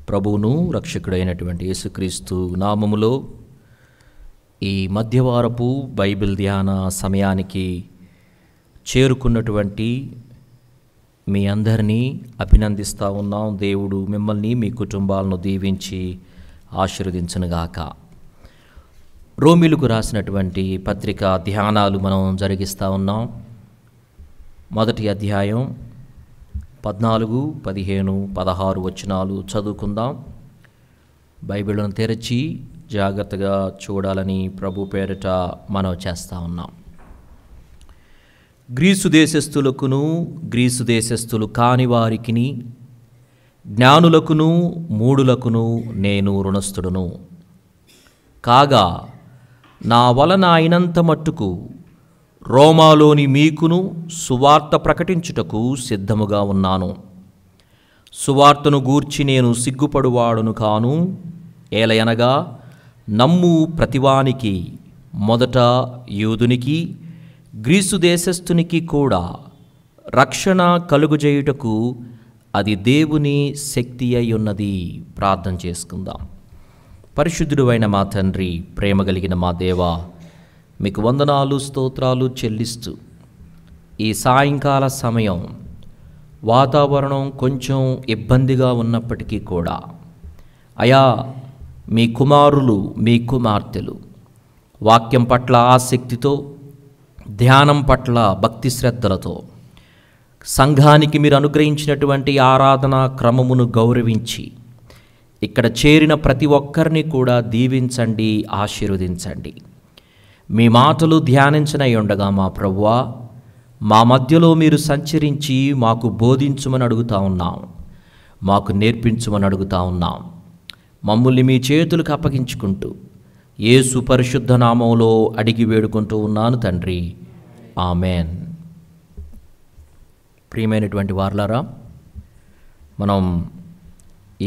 ప్రభువును రక్షకుడైనటువంటి యేసుక్రీస్తు నామములో ఈ మధ్యవారపు బైబిల్ ధ్యాన సమయానికి చేరుకున్నటువంటి మీ అందరినీ అభినందిస్తూ ఉన్నాం. దేవుడు మిమ్మల్ని మీ కుటుంబాలను దీవించి ఆశీర్వదించునుగాక. రోమీలకు రాసినటువంటి పత్రిక ధ్యానాలు మనం జరిగిస్తూ ఉన్నాం. మొదటి అధ్యాయం 14, 15, 16 వచనాలు చదువుకుందాం. బైబిల్ను తెరచి జాగ్రత్తగా చూడాలని ప్రభు పేరిట మనవి చేస్తూ ఉన్నాం. గ్రీసు దేశస్థులకును గ్రీసు దేశస్థులు కాని వారికిని జ్ఞానులకును మూఢులకును నేను రుణస్థుడును కాగా నా వలన అయినంత మట్టుకు రోమాలోని మీకును సువార్త ప్రకటించుటకు సిద్ధముగా ఉన్నాను. సువార్తను గూర్చి నేను సిగ్గుపడువాడును కాను. ఏలయనగా నమ్ము ప్రతివానికి, మొదట యూదునికి గ్రీసు దేశస్థునికి కూడా రక్షణ కలుగుజేయుటకు అది దేవుని శక్తి అయి ఉన్నది. ప్రార్థన చేసుకుందాం. పరిశుద్ధుడు అయిన మా తండ్రి, ప్రేమ కలిగిన మా దేవా, మీకు వందనాలు స్తోత్రాలు చెల్లిస్తూ ఈ సాయంకాల సమయం వాతావరణం కొంచెం ఇబ్బందిగా ఉన్నప్పటికీ కూడా అయా మీ కుమారులు మీ కుమార్తెలు వాక్యం పట్ల ఆసక్తితో, ధ్యానం పట్ల భక్తి శ్రద్ధలతో సంఘానికి మీరు అనుగ్రహించినటువంటి ఆరాధనా క్రమమును గౌరవించి ఇక్కడ చేరిన ప్రతి ఒక్కరిని కూడా దీవించండి, ఆశీర్వదించండి. మీ మాటలు ధ్యానించనై ఉండగా మా ప్రభువా, మా మధ్యలో మీరు సంచరించి మాకు బోధించుమని అడుగుతా ఉన్నాం, మాకు నేర్పించుమని అడుగుతా ఉన్నాం. మమ్మల్ని మీ చేతులకు అప్పగించుకుంటూ యేసు పరిశుద్ధ నామంలో అడిగి వేడుకుంటూ ఉన్నాను తండ్రి, ఆమెన్. ప్రియమైనటువంటి వారలారా, మనం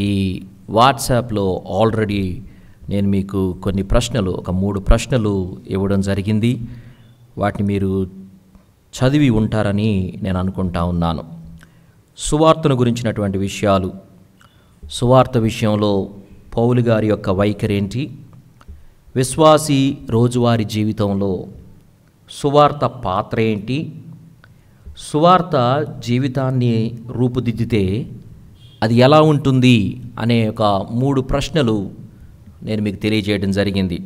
ఈ వాట్సాప్లో ఆల్రెడీ నేను మీకు కొన్ని ప్రశ్నలు, ఒక 3 ప్రశ్నలు ఇవ్వడం జరిగింది. వాటిని మీరు చదివి ఉంటారని నేను అనుకుంటా ఉన్నాను. సువార్తను గురించినటువంటి విషయాలు, సువార్త విషయంలో పౌలు గారి యొక్క వైఖరి ఏంటి, విశ్వాసి రోజువారీ జీవితంలో సువార్త పాత్ర ఏంటి, సువార్త జీవితాన్ని రూపుదిద్దితే అది ఎలా ఉంటుంది అనే ఒక 3 ప్రశ్నలు నేను మీకు తెలియజేయడం జరిగింది.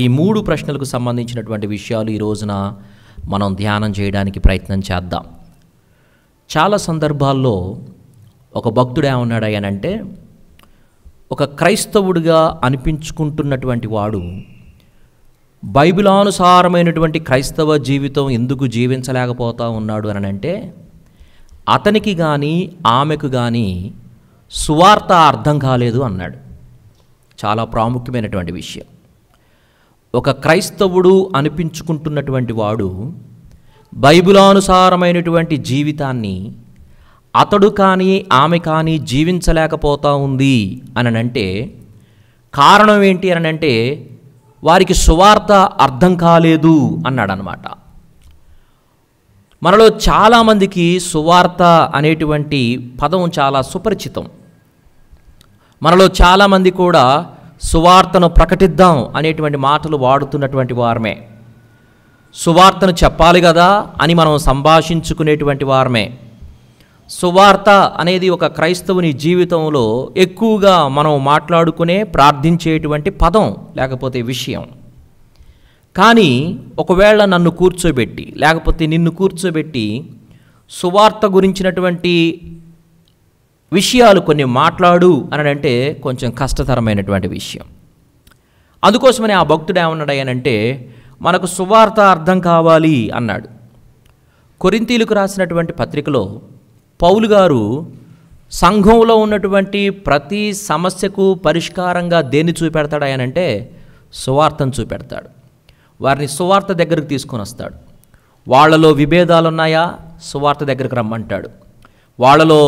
ఈ 3 ప్రశ్నలకు సంబంధించినటువంటి విషయాలు ఈ రోజున మనం ధ్యానం చేయడానికి ప్రయత్నం చేద్దాం. చాలా సందర్భాల్లో ఒక భక్తుడు ఏమన్నాడయ్యానంటే, ఒక క్రైస్తవుడిగా అనిపించుకుంటున్నటువంటి వాడు బైబిలానుసారమైనటువంటి క్రైస్తవ జీవితం ఎందుకు జీవించలేకపోతా ఉన్నాడు అని అంటే, అతనికి కానీ ఆమెకు కానీ సువార్త అర్థం కాలేదు అన్నాడు. చాలా ప్రాముఖ్యమైనటువంటి విషయం. ఒక క్రైస్తవుడు అనిపించుకుంటున్నటువంటి వాడు బైబిలానుసారమైనటువంటి జీవితాన్ని అతడు కానీ ఆమె కానీ జీవించలేకపోతా ఉంది అని అంటే కారణం ఏంటి అని అంటే, వారికి సువార్త అర్థం కాలేదు అన్నాడనమాట. మనలో చాలామందికి సువార్త అనేటువంటి పదం చాలా సుపరిచితం. మనలో చాలామంది కూడా సువార్తను ప్రకటిద్దాం అనేటువంటి మాటలు వాడుతున్నటువంటి వారమే. సువార్తను చెప్పాలి కదా అని మనం సంభాషించుకునేటువంటి వారమే. సువార్త అనేది ఒక క్రైస్తవుని జీవితంలో ఎక్కువగా మనం మాట్లాడుకునే, ప్రార్థించేటువంటి పదం లేకపోతే విషయం. కానీ ఒకవేళ నన్ను కూర్చోబెట్టి లేకపోతే నిన్ను కూర్చోబెట్టి సువార్త గురించినటువంటి విషయాలు కొన్ని మాట్లాడు అని అంటే కొంచెం కష్టతరమైనటువంటి విషయం. అందుకోసమని ఆ భక్తుడు ఏమన్నాడయ్యానంటే, మనకు సువార్త అర్థం కావాలి అన్నాడు. కొరింథీయులకు రాసినటువంటి పత్రికలో పౌలు గారు సంఘంలో ఉన్నటువంటి ప్రతి సమస్యకు పరిష్కారంగా దేన్ని చూపెడతాడాయనంటే సువార్తను చూపెడతాడు. వారిని సువార్త దగ్గరకు తీసుకొని వస్తాడు. వాళ్ళలో విభేదాలు ఉన్నాయా, సువార్త దగ్గరకు రమ్మంటాడు. వాళ్ళలో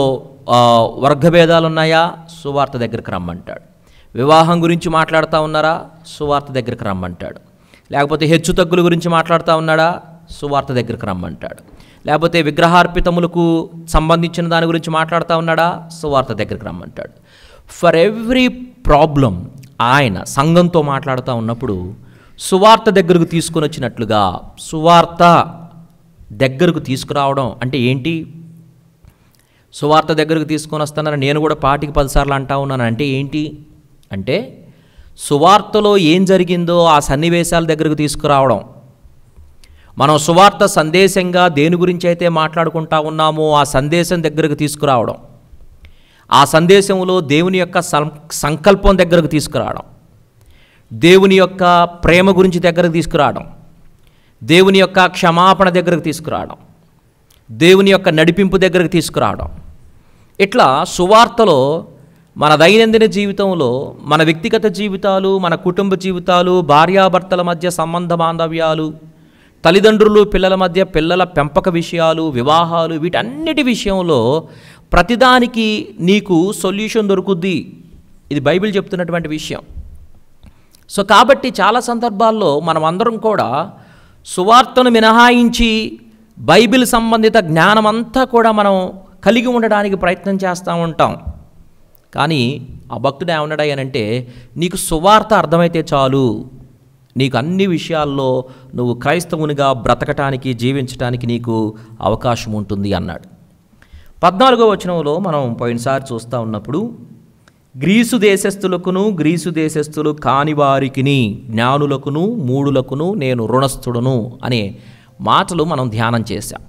వర్గభేదాలు ఉన్నాయా, సువార్త దగ్గరికి రమ్మంటాడు. వివాహం గురించి మాట్లాడుతూ ఉన్నారా, సువార్త దగ్గరికి రమ్మంటాడు. లేకపోతే హెచ్చు తగ్గుల గురించి మాట్లాడుతూ ఉన్నాడా, సువార్త దగ్గరికి రమ్మంటాడు. లేకపోతే విగ్రహార్పితములకు సంబంధించిన దాని గురించి మాట్లాడుతూ ఉన్నాడా? సువార్త దగ్గరికి రమ్మంటాడు. ఫర్ ఎవ్రీ ప్రాబ్లం ఆయన సంఘంతో మాట్లాడుతూ ఉన్నప్పుడు సువార్త దగ్గరకు తీసుకొని వచ్చినట్లుగా, సువార్త దగ్గరకు తీసుకురావడం అంటే ఏంటి? సువార్త దగ్గరకు తీసుకొని వస్తానని నేను కూడా పాటికి 10 సార్లు అంటా ఉన్నాను అంటే ఏంటి అంటే, సువార్తలో ఏం జరిగిందో ఆ సన్నివేశాల దగ్గరకు తీసుకురావడం. మనం సువార్త సందేశంగా దేని గురించి అయితే మాట్లాడుకుంటా ఉన్నామో ఆ సందేశం దగ్గరకు తీసుకురావడం, ఆ సందేశంలో దేవుని యొక్క సంకల్పం దగ్గరకు తీసుకురావడం, దేవుని యొక్క ప్రేమ గురించి దగ్గరకు తీసుకురావడం, దేవుని యొక్క క్షమాపణ దగ్గరకు తీసుకురావడం, దేవుని యొక్క నడిపింపు దగ్గరకు తీసుకురావడం. ఇట్లా సువార్తలో మన దైనందిన జీవితంలో, మన వ్యక్తిగత జీవితాలు, మన కుటుంబ జీవితాలు, భార్యాభర్తల మధ్య సంబంధ బాంధవ్యాలు, తల్లిదండ్రులు పిల్లల మధ్య పిల్లల పెంపక విషయాలు, వివాహాలు, వీటన్నిటి విషయంలో ప్రతిదానికి నీకు సొల్యూషన్ దొరుకుద్ది. ఇది బైబిల్ చెప్తున్నటువంటి విషయం. సో కాబట్టి చాలా సందర్భాల్లో మనం అందరం కూడా సువార్తను మినహాయించి బైబిల్ సంబంధిత జ్ఞానం అంతా కూడా మనం కలిగి ఉండడానికి ప్రయత్నం చేస్తూ ఉంటాం. కానీ ఆ భక్తుడు ఏమన్నాడయ్యానంటే, నీకు సువార్త అర్థమైతే చాలు, నీకు అన్ని విషయాల్లో నువ్వు క్రైస్తవునిగా బ్రతకటానికి, జీవించటానికి నీకు అవకాశం ఉంటుంది అన్నాడు. 14వ వచనంలో మనం పోయినసారి చూస్తూ ఉన్నప్పుడు, గ్రీసు దేశస్థులకును గ్రీసు దేశస్థులు కాని వారికిని జ్ఞానులకును మూఢులకును నేను రుణస్థుడును అనే మాటలు మనం ధ్యానం చేశాం.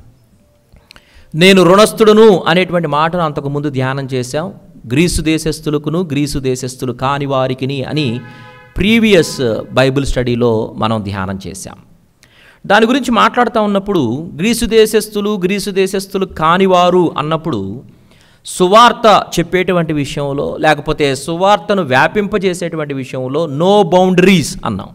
నేను రుణస్థుడును అనేటువంటి మాటను అంతకుముందు ధ్యానం చేశాం. గ్రీసు దేశస్థులకును గ్రీసు దేశస్థులు కాని వారికిని అని ప్రీవియస్ బైబిల్ స్టడీలో మనం ధ్యానం చేశాం. దాని గురించి మాట్లాడుతూ ఉన్నప్పుడు గ్రీసు దేశస్థులు కానివారు అన్నప్పుడు సువార్త చెప్పేటువంటి విషయంలో, లేకపోతే సువార్తను వ్యాపింపజేసేటువంటి విషయంలో నో బౌండరీస్ అన్నాం.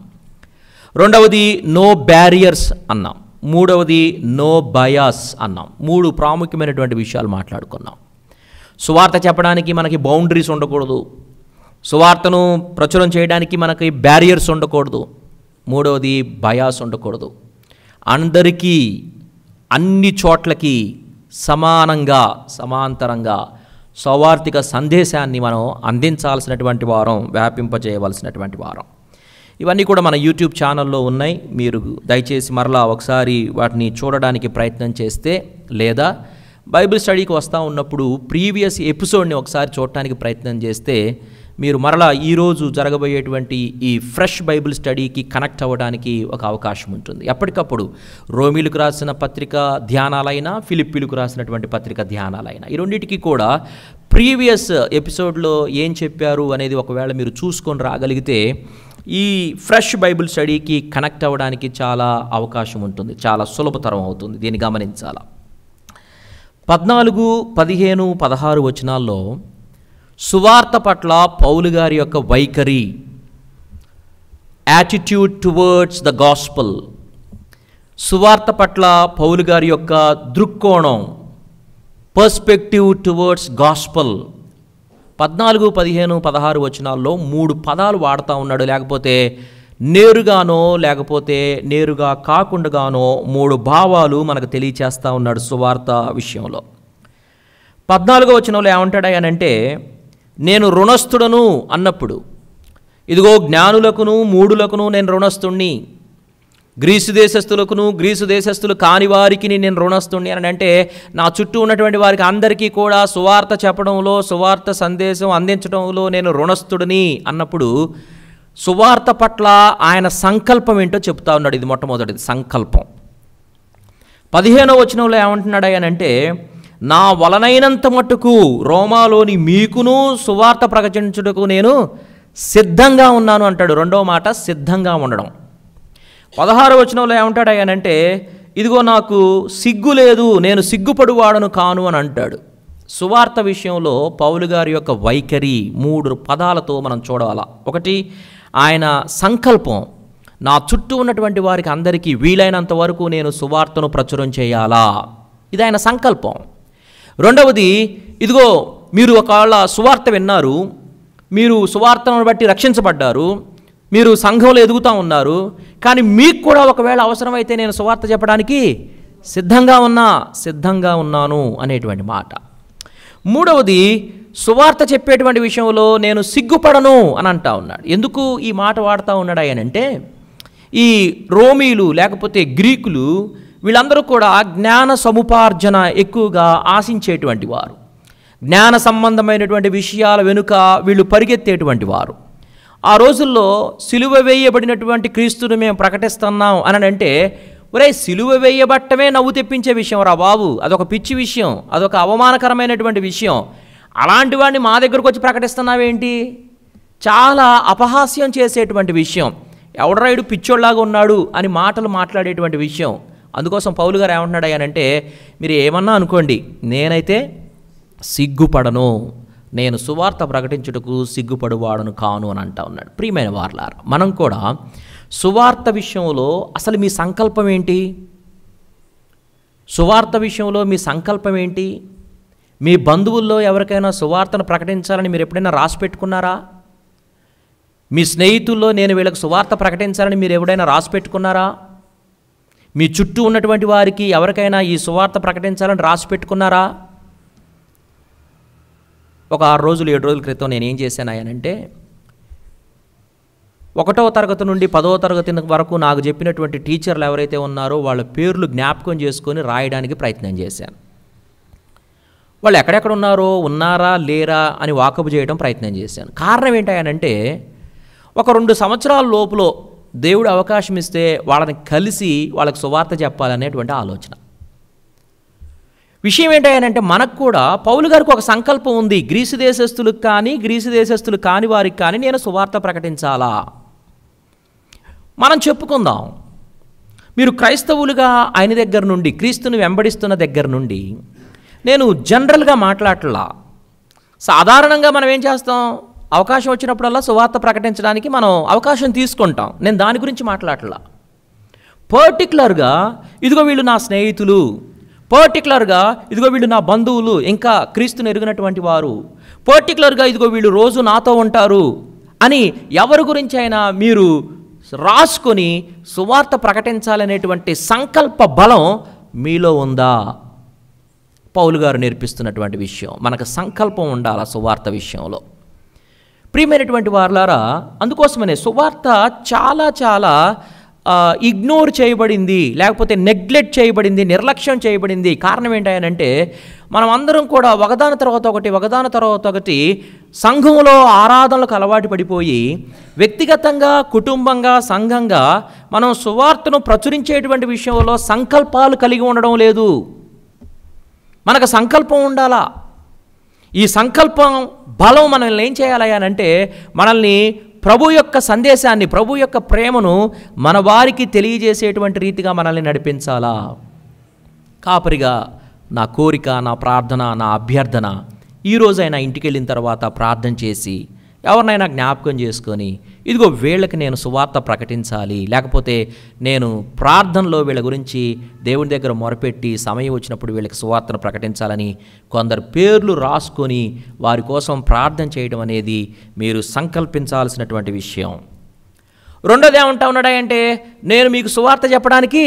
రెండవది నో బ్యారియర్స్ అన్నాం. మూడవది నో బయాస్ అన్నాం. 3 ప్రాముఖ్యమైనటువంటి విషయాలు మాట్లాడుకున్నాం. సువార్త చెప్పడానికి మనకి బౌండరీస్ ఉండకూడదు, సువార్తను ప్రచురం చేయడానికి మనకి బ్యారియర్స్ ఉండకూడదు, మూడవది బయాస్ ఉండకూడదు. అందరికీ అన్ని చోట్లకి సమానంగా సమాంతరంగా సౌవార్తిక సందేశాన్ని మనం అందించాల్సినటువంటి వారం, వ్యాపింపజేయవలసినటువంటి వారం. ఇవన్నీ కూడా మన యూట్యూబ్ ఛానల్లో ఉన్నాయి. మీరు దయచేసి మరలా ఒకసారి వాటిని చూడడానికి ప్రయత్నం చేస్తే, లేదా బైబిల్ స్టడీకి వస్తూ ఉన్నప్పుడు ప్రీవియస్ ఎపిసోడ్ని ఒకసారి చూడటానికి ప్రయత్నం చేస్తే మీరు మరలా ఈరోజు జరగబోయేటువంటి ఈ ఫ్రెష్ బైబిల్ స్టడీకి కనెక్ట్ అవ్వడానికి ఒక అవకాశం ఉంటుంది. ఎప్పటికప్పుడు రోమీలకు రాసిన పత్రిక ధ్యానాలైనా, ఫిలిప్పీలకు రాసినటువంటి పత్రిక ధ్యానాలైనా, ఈ రెండింటికి కూడా ప్రీవియస్ ఎపిసోడ్లో ఏం చెప్పారు అనేది ఒకవేళ మీరు చూసుకొని రాగలిగితే ఈ ఫ్రెష్ బైబిల్ స్టడీకి కనెక్ట్ అవ్వడానికి చాలా అవకాశం ఉంటుంది, చాలా సులభతరం అవుతుంది. దీన్ని గమనించాల. 14, 15, 16 వచనాల్లో సువార్త పట్ల పౌలు గారి యొక్క వైఖరి, యాటిట్యూడ్ టువర్డ్స్ ద గాస్పల్, సువార్త పట్ల పౌలు గారి యొక్క దృక్కోణం, పర్స్పెక్టివ్ టువర్డ్స్ గాస్పల్ 14, 15, 16 వచనాల్లో 3 పదాలు వాడుతూ ఉన్నాడు. లేకపోతే నేరుగానో లేకపోతే నేరుగా కాకుండానో 3 భావాలు మనకు తెలియచేస్తూ ఉన్నాడు సువార్త విషయంలో. 14వ వచనంలో ఏమంటాడనంటే, నేను రుణస్థుడను అన్నప్పుడు, ఇదిగో జ్ఞానులకును మూఢులకును నేను రుణస్థుణ్ణి, గ్రీసు దేశస్థులకును గ్రీసు దేశస్థులు కాని వారికి నేను రుణస్థుణ్ణి అని అంటే, నా చుట్టూ ఉన్నటువంటి వారికి అందరికీ కూడా సువార్త చెప్పడంలో, సువార్త సందేశం అందించడంలో నేను రుణస్థుడిని అన్నప్పుడు సువార్త పట్ల ఆయన సంకల్పం ఏంటో చెప్తా ఉన్నాడు. ఇది మొట్టమొదటిది సంకల్పం. 15వ వచనంలో ఏమంటున్నాడు నా వలనైనంత మట్టుకు రోమాలోని మీకును సువార్త ప్రకటించుటకు నేను సిద్ధంగా ఉన్నాను అంటాడు. రెండవ మాట సిద్ధంగా ఉండడం. 16వ వచనంలో ఏమంటాడు ఇదిగో నాకు సిగ్గు లేదు, నేను సిగ్గుపడువాడను కాను అని అంటాడు. సువార్త విషయంలో పౌలు గారి యొక్క వైఖరి 3 పదాలతో మనం చూడాలా. ఒకటి, ఆయన సంకల్పం, నా చుట్టూ ఉన్నటువంటి వారికి అందరికీ వీలైనంత వరకు నేను సువార్తను ప్రచురం చేయాలా, ఇది ఆయన సంకల్పం. రెండవది, ఇదిగో మీరు ఒకవేళ సువార్త విన్నారు, మీరు సువార్తను బట్టి రక్షించబడ్డారు, మీరు సంఘంలో ఎదుగుతూ ఉన్నారు, కానీ మీకు కూడా ఒకవేళ అవసరమైతే నేను సువార్త చెప్పడానికి సిద్ధంగా ఉన్నాను అనేటువంటి మాట. మూడవది, సువార్త చెప్పేటువంటి విషయంలో నేను సిగ్గుపడను అని అంటా ఉన్నాడు. ఎందుకు ఈ మాట వాడుతూ ఉన్నాడు ఆయనంటే, ఈ రోమీలు లేకపోతే గ్రీకులు వీళ్ళందరూ కూడా జ్ఞాన సముపార్జన ఎక్కువగా ఆశించేటువంటి వారు, జ్ఞాన సంబంధమైనటువంటి విషయాల వెనుక వీళ్ళు పరిగెత్తేటువంటి వారు. ఆ రోజుల్లో సిలువ వేయబడినటువంటి క్రీస్తుని మేము ప్రకటిస్తున్నాం అని అంటే, ఒరే సిలువ వేయబట్టమే నవ్వు తెప్పించే విషయం రా బాబు, అదొక పిచ్చి విషయం, అదొక అవమానకరమైనటువంటి విషయం, అలాంటి వాడిని మా దగ్గరకు వచ్చి ప్రకటిస్తున్నావేంటి, చాలా అపహాస్యం చేసేటువంటి విషయం, ఎవడరాయుడు పిచ్చోళ్ళలాగా ఉన్నాడు అని మాటలు మాట్లాడేటువంటి విషయం. అందుకోసం పౌలు గారు ఏమంటున్నాడు అయ్యానంటే, మీరు ఏమన్నా అనుకోండి, నేనైతే సిగ్గుపడను, నేను సువార్త ప్రకటించుటకు సిగ్గుపడువాడను కాను అని అంటా ఉన్నాడు. ప్రియమైన వారలారా, మనం కూడా సువార్త విషయంలో అసలు మీ సంకల్పం ఏంటి? సువార్త విషయంలో మీ సంకల్పం ఏంటి? మీ బంధువుల్లో ఎవరికైనా సువార్తను ప్రకటించాలని మీరు ఎప్పుడైనా రాసి పెట్టుకున్నారా? మీ స్నేహితుల్లో నేను వీళ్ళకి సువార్త ప్రకటించాలని మీరు ఎవరైనా రాసి పెట్టుకున్నారా? మీ చుట్టూ ఉన్నటువంటి వారికి ఎవరికైనా ఈ సువార్త ప్రకటించాలని రాసి పెట్టుకున్నారా? ఒక 6 రోజులు 7 రోజుల క్రితం నేనేం చేశాను అయ్యానంటే, 1వ తరగతి నుండి 10వ తరగతి వరకు నాకు చెప్పినటువంటి టీచర్లు ఎవరైతే ఉన్నారో వాళ్ళ పేర్లు జ్ఞాపకం చేసుకొని రాయడానికి ప్రయత్నం చేశాను. వాళ్ళు ఎక్కడెక్కడ ఉన్నారా లేరా అని వాకపు చేయడం ప్రయత్నం చేశాను. కారణం ఏంటంటే, ఒక 2 సంవత్సరాల లోపులో దేవుడు అవకాశం ఇస్తే వాళ్ళని కలిసి వాళ్ళకి సువార్త చెప్పాలనేటువంటి ఆలోచన. విషయం ఏంటంటే, మనకు కూడా పౌలు గారికి ఒక సంకల్పం ఉంది, గ్రీసు దేశస్తులకు కానీ గ్రీసు దేశస్తులు కాని వారికి కానీ నేను సువార్త ప్రకటించాలా. మనం చెప్పుకుందాం, మీరు క్రైస్తవులుగా ఆయన దగ్గర నుండి, క్రీస్తుని వెంబడిస్తున్న దగ్గర నుండి నేను జనరల్గా మాట్లాడలా. సాధారణంగా మనం ఏం చేస్తాం, అవకాశం వచ్చినప్పుడల్లా సువార్త ప్రకటించడానికి మనం అవకాశం తీసుకుంటాం. నేను దాని గురించి మాట్లాడలా. పర్టికులర్గా ఇదిగో వీళ్ళు నా స్నేహితులు, పర్టికులర్గా ఇదిగో వీళ్ళు నా బంధువులు, ఇంకా క్రీస్తుని ఎరిగినటువంటి వారు, పర్టికులర్గా ఇదిగో వీళ్ళు రోజు నాతో ఉంటారు అని ఎవరి గురించి అయినా మీరు రాసుకొని సువార్త ప్రకటించాలనేటువంటి సంకల్ప బలం మీలో ఉందా? పౌలు గారు నేర్పిస్తున్నటువంటి విషయం, మనకు సంకల్పం ఉండాలి సువార్త విషయంలో. ప్రియమైనటువంటి వారలారా, అందుకోసమనే సువార్త చాలా చాలా ఇగ్నోర్ చేయబడింది, లేకపోతే నెగ్లెక్ట్ చేయబడింది, నిర్లక్ష్యం చేయబడింది. కారణం ఏంటంటే, మనం అందరం కూడా ఒకదాని తర్వాత ఒకటి సంఘంలో ఆరాధనలకు అలవాటు పడిపోయి వ్యక్తిగతంగా, కుటుంబంగా, సంఘంగా మనం సువార్తను ప్రచురించేటువంటి విషయంలో సంకల్పాలు కలిగి ఉండడం లేదు. మనకు సంకల్పం ఉండాలా. ఈ సంకల్పం బలం మనల్ని ఏం చేయాలి అంటే, మనల్ని ప్రభు యొక్క సందేశాన్ని, ప్రభు యొక్క ప్రేమను మన వారికి తెలియజేసేటువంటి రీతిగా మనల్ని నడిపించాలా. కాపరిగా నా కోరిక, నా ప్రార్థన, నా అభ్యర్థన, ఈరోజైనా ఇంటికి వెళ్ళిన తర్వాత ప్రార్థన చేసి ఎవరినైనా జ్ఞాపకం చేసుకొని ఇదిగో వీళ్ళకి నేను సువార్త ప్రకటించాలి, లేకపోతే నేను ప్రార్థనలో వీళ్ళ గురించి దేవుని దగ్గర మొరపెట్టి సమయం వచ్చినప్పుడు వీళ్ళకి సువార్తను ప్రకటించాలని కొందరు పేర్లు రాసుకొని వారి కోసం ప్రార్థన చేయడం అనేది మీరు సంకల్పించాల్సినటువంటి విషయం. రెండోది ఏమంటా ఉన్నాడంటే, నేను మీకు సువార్త చెప్పడానికి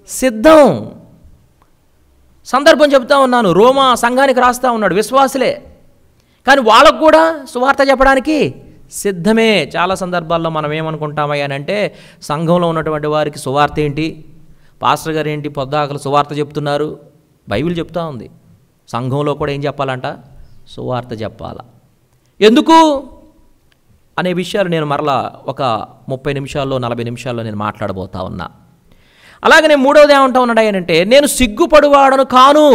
సిద్ధం. సందర్భం చెప్తా ఉన్నాను, రోమా సంఘానికి రాస్తా ఉన్నాడు, విశ్వాసులే, కానీ వాళ్ళకు కూడా సువార్త చెప్పడానికి సిద్ధమే. చాలా సందర్భాల్లో మనం ఏమనుకుంటామయ్యానంటే, సంఘంలో ఉన్నటువంటి వారికి సువార్త ఏంటి, పాస్టర్ గారు ఏంటి పొద్దాకలు సువార్త చెప్తున్నారు. బైబిల్ చెప్తా ఉంది సంఘంలో కూడా ఏం చెప్పాలంట, సువార్త చెప్పాలా. ఎందుకు అనే విషయాలు నేను మరలా ఒక 30 నిమిషాల్లో 40 నిమిషాల్లో నేను మాట్లాడబోతా ఉన్నా. అలాగనే మూడవది ఏమంటా ఉన్నాడంటే, నేను సిగ్గుపడువాడను కాను.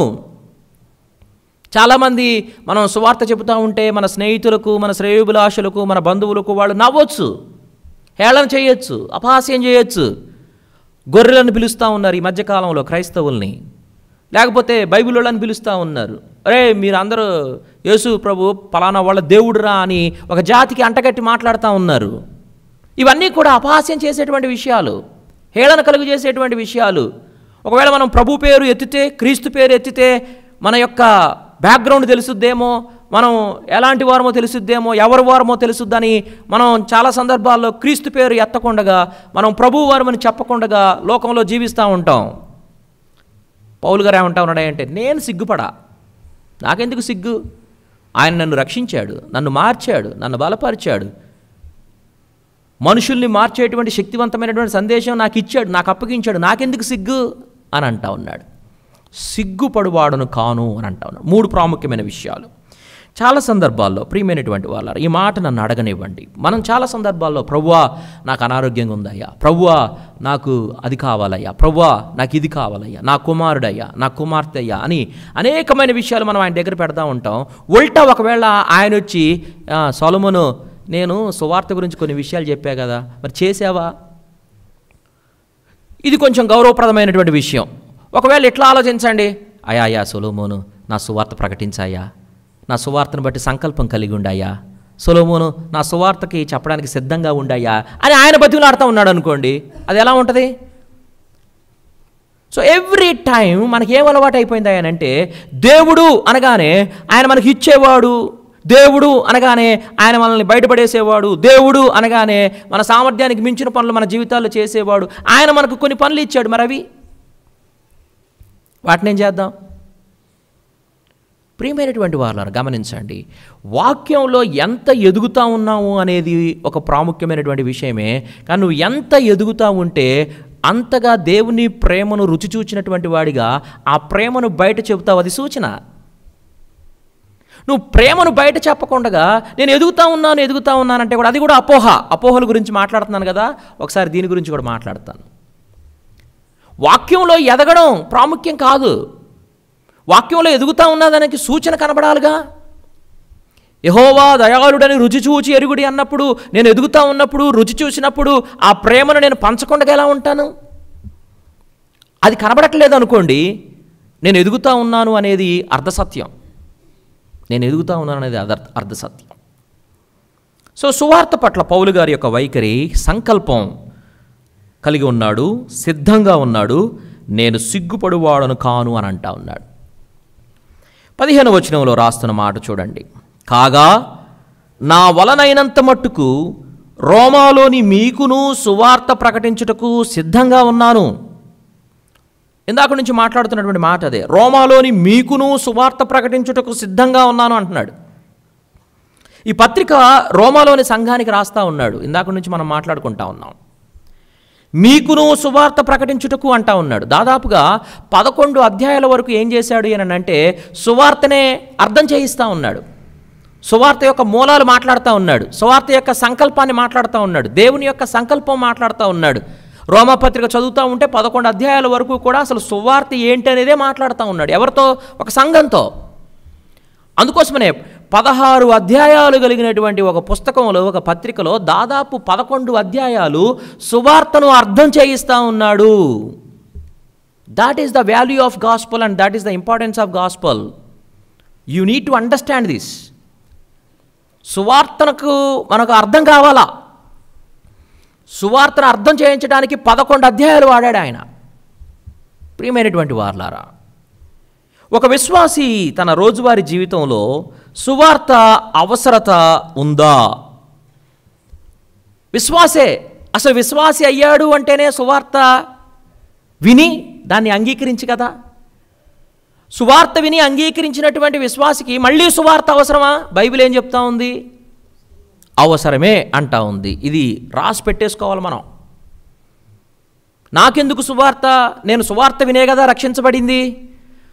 చాలామంది మనం సువార్త చెబుతూ ఉంటే మన స్నేహితులకు, మన శ్రేయోభిలాషులకు, మన బంధువులకు వాళ్ళు నవ్వచ్చు, హేళన చేయొచ్చు, అపహాస్యం చేయొచ్చు. గొర్రెలను పిలుస్తూ ఉన్నారు ఈ మధ్యకాలంలో క్రైస్తవుల్ని, లేకపోతే బైబిల్ వాళ్ళని పిలుస్తూ ఉన్నారు. అరే మీరు అందరూ యేసు ప్రభు పలానా వాళ్ళ దేవుడురా అని ఒక జాతికి అంటగట్టి మాట్లాడుతూ ఉన్నారు. ఇవన్నీ కూడా అపహాస్యం చేసేటువంటి విషయాలు, హేళన కలుగు చేసేటువంటి విషయాలు. ఒకవేళ మనం ప్రభు పేరు ఎత్తితే, క్రీస్తు పేరు ఎత్తితే మన యొక్క బ్యాక్గ్రౌండ్ తెలుసుద్దేమో, మనం ఎలాంటి వారమో తెలుసుద్దేమో, ఎవరి వారమో తెలుసుద్దని మనం చాలా సందర్భాల్లో క్రీస్తు పేరు ఎత్తకుండగా, మనం ప్రభువు వారమని చెప్పకుండగా లోకంలో జీవిస్తూ ఉంటాం. పౌలు గారు ఏమంటా ఉన్నాడంటే, నేను సిగ్గుపడా, నాకెందుకు సిగ్గు? ఆయన నన్ను రక్షించాడు, నన్ను మార్చాడు, నన్ను బలపరిచాడు, మనుషుల్ని మార్చేటువంటి శక్తివంతమైనటువంటి సందేశం నాకు ఇచ్చాడు, నాకు అప్పగించాడు, నాకెందుకు సిగ్గు అని అంటా ఉన్నాడు. సిగ్గుపడువాడును కాను అని అంటా ఉన్నాడు. 3 ప్రాముఖ్యమైన విషయాలు. చాలా సందర్భాల్లో ప్రియమైనటువంటి వాళ్ళారా, ఈ మాట నన్ను అడగనివ్వండి. మనం చాలా సందర్భాల్లో ప్రభువా నాకు అనారోగ్యంగా ఉందయ్యా, ప్రభువా నాకు అది కావాలయ్యా, ప్రభువా నాకు ఇది కావాలయ్యా, నా కుమారుడయ్యా, నా కుమార్తె అయ్యా అని అనేకమైన విషయాలు మనం ఆయన దగ్గర పెడతా ఉంటాం. ఉల్టా ఒకవేళ ఆయన వచ్చి సొలొమోను నేను సువార్త గురించి కొన్ని విషయాలు చెప్పా కదా, మరి చేసావా? ఇది కొంచెం గౌరవప్రదమైనటువంటి విషయం. ఒకవేళ ఇట్లా ఆలోచించండి, అయ్యా సొలొమోను నా సువార్త ప్రకటించాయా, నా సువార్తను బట్టి సంకల్పం కలిగి ఉండాయా, సొలొమోను నా సువార్తకి చెప్పడానికి సిద్ధంగా ఉండాయా అని ఆయన బతిమలాడుతూ ఉన్నాడు అనుకోండి, అది ఎలా ఉంటుంది? సో ఎవ్రీ టైం మనకి ఏం అలవాటు అయిపోయింది అంటే, దేవుడు అనగానే ఆయన మనకి ఇచ్చేవాడు, దేవుడు అనగానే ఆయన మనల్ని బయటపడేసేవాడు, దేవుడు అనగానే మన సామర్థ్యానికి మించిన పనులు మన జీవితాల్లో చేసేవాడు. ఆయన మనకు కొన్ని పనులు ఇచ్చాడు, మరి అవి వాటిని ఏం చేద్దాం? ప్రియమైనటువంటి వారు గమనించండి, వాక్యంలో ఎంత ఎదుగుతూ ఉన్నాము అనేది ఒక ప్రాముఖ్యమైనటువంటి విషయమే. కానీ నువ్వు ఎంత ఎదుగుతూ ఉంటే అంతగా దేవుని ప్రేమను రుచి చూచినటువంటి వాడిగా ఆ ప్రేమను బయట చెబుతావు, అది సూచన. నువ్వు ప్రేమను బయట చెప్పకుండా నేను ఎదుగుతూ ఉన్నానంటే కూడా అది కూడా అపోహల గురించి మాట్లాడుతున్నాను కదా, ఒకసారి దీని గురించి కూడా మాట్లాడతాను. వాక్యంలో ఎదగడం ప్రాముఖ్యం కాదు, వాక్యంలో ఎదుగుతూ ఉన్నదానికి సూచన కనబడాలిగా. యెహోవా దయాళుడని రుచి చూచి ఎరుగుడి అన్నప్పుడు, నేను ఎదుగుతూ ఉన్నప్పుడు, రుచి చూసినప్పుడు ఆ ప్రేమను నేను పంచకుండా ఎలా ఉంటాను? అది కనబడట్లేదు అనుకోండి, నేను ఎదుగుతూ ఉన్నాను అనేది అర్ధసత్యం, నేను ఎదుగుతూ ఉన్నాను అనేది అర్ధసత్యం. సో సువార్త పట్ల పౌలు గారి యొక్క వైఖరి, సంకల్పం కలిగి ఉన్నాడు, సిద్ధంగా ఉన్నాడు. నేను సిగ్గుపడువాడను కాను అని అంటా ఉన్నాడు. 15వ వచనంలో రాస్తున్న మాట చూడండి. కాగా నా వలనైనంత మట్టుకు రోమాలోని మీకును సువార్త ప్రకటించుటకు సిద్ధంగా ఉన్నాను. ఇందాక నుంచి మాట్లాడుతున్నటువంటి మాట అదే, రోమాలోని మీకును సువార్త ప్రకటించుటకు సిద్ధంగా ఉన్నాను అంటున్నాడు. ఈ పత్రిక రోమాలోని సంఘానికి రాస్తా ఉన్నాడు. ఇందాక నుంచి మనం మాట్లాడుకుంటా ఉన్నాం. మీకును సువార్త ప్రకటించుటకు అంటా ఉన్నాడు. దాదాపుగా 11 అధ్యాయాల వరకు ఏం చేశాడు అంటే సువార్తనే అర్థం చేయిస్తూ ఉన్నాడు, సువార్త యొక్క మూలాలు మాట్లాడుతూ ఉన్నాడు, సువార్త యొక్క సంకల్పాన్ని మాట్లాడుతూ ఉన్నాడు, దేవుని యొక్క సంకల్పం మాట్లాడుతూ ఉన్నాడు. రోమాపత్రిక చదువుతూ ఉంటే 11 అధ్యాయాల వరకు కూడా అసలు సువార్త ఏంటి అనేదే మాట్లాడుతూ ఉన్నాడు. ఎవరితో? ఒక సంఘంతో. అందుకోసమనే 16 అధ్యాయాలు కలిగినటువంటి ఒక పుస్తకంలో, ఒక పత్రికలో దాదాపు 11 అధ్యాయాలు సువార్తను అర్థం చేయిస్తూ ఉన్నాడు. That is the value of gospel and that is the importance of gospel. You need to understand this. సువార్తనకు మనకు అర్థం కావాలా. సువార్తను అర్థం చేయించడానికి 11 అధ్యాయాలు వాడాడు ఆయన. ప్రియమైనటువంటి వారలారా, ఒక విశ్వాసి తన రోజువారీ జీవితంలో సువార్త అవసరత ఉందా? విశ్వాసే, అసలు విశ్వాసి అయ్యాడు అంటేనే సువార్త విని దాన్ని అంగీకరించి కదా. సువార్త విని అంగీకరించినటువంటి విశ్వాసికి మళ్ళీ సువార్త అవసరమా? బైబిల్ ఏం చెప్తా ఉంది? అవసరమే అంటా ఉంది. ఇది రాసి పెట్టేసుకోవాలి మనం. నాకెందుకు సువార్త? నేను సువార్త వినే కదా రక్షించబడింది,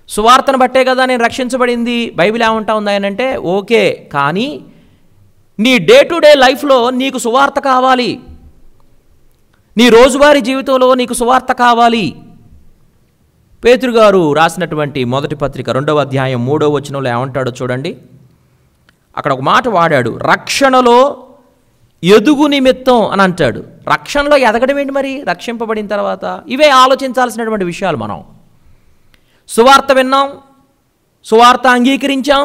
సువార్తను బట్టే కదా నేను రక్షించబడింది. బైబిల్ ఏమంటా ఉంది అంటే, ఓకే, కానీ నీ డే టు డే లైఫ్లో నీకు సువార్త కావాలి, నీ రోజువారీ జీవితంలో నీకు సువార్త కావాలి. పేతురు గారు రాసినటువంటి మొదటి పత్రిక 2వ అధ్యాయం 3వ వచనంలో ఏమంటాడో చూడండి. అక్కడ ఒక మాట వాడాడు, రక్షణలో ఎదుగు నిమిత్తం అని అంటాడు. రక్షణలో ఎదగడం ఏంటి మరి? రక్షింపబడిన తర్వాత ఇవే ఆలోచించాల్సినటువంటి విషయాలు. మనం సువార్త విన్నాం, సువార్త అంగీకరించాం,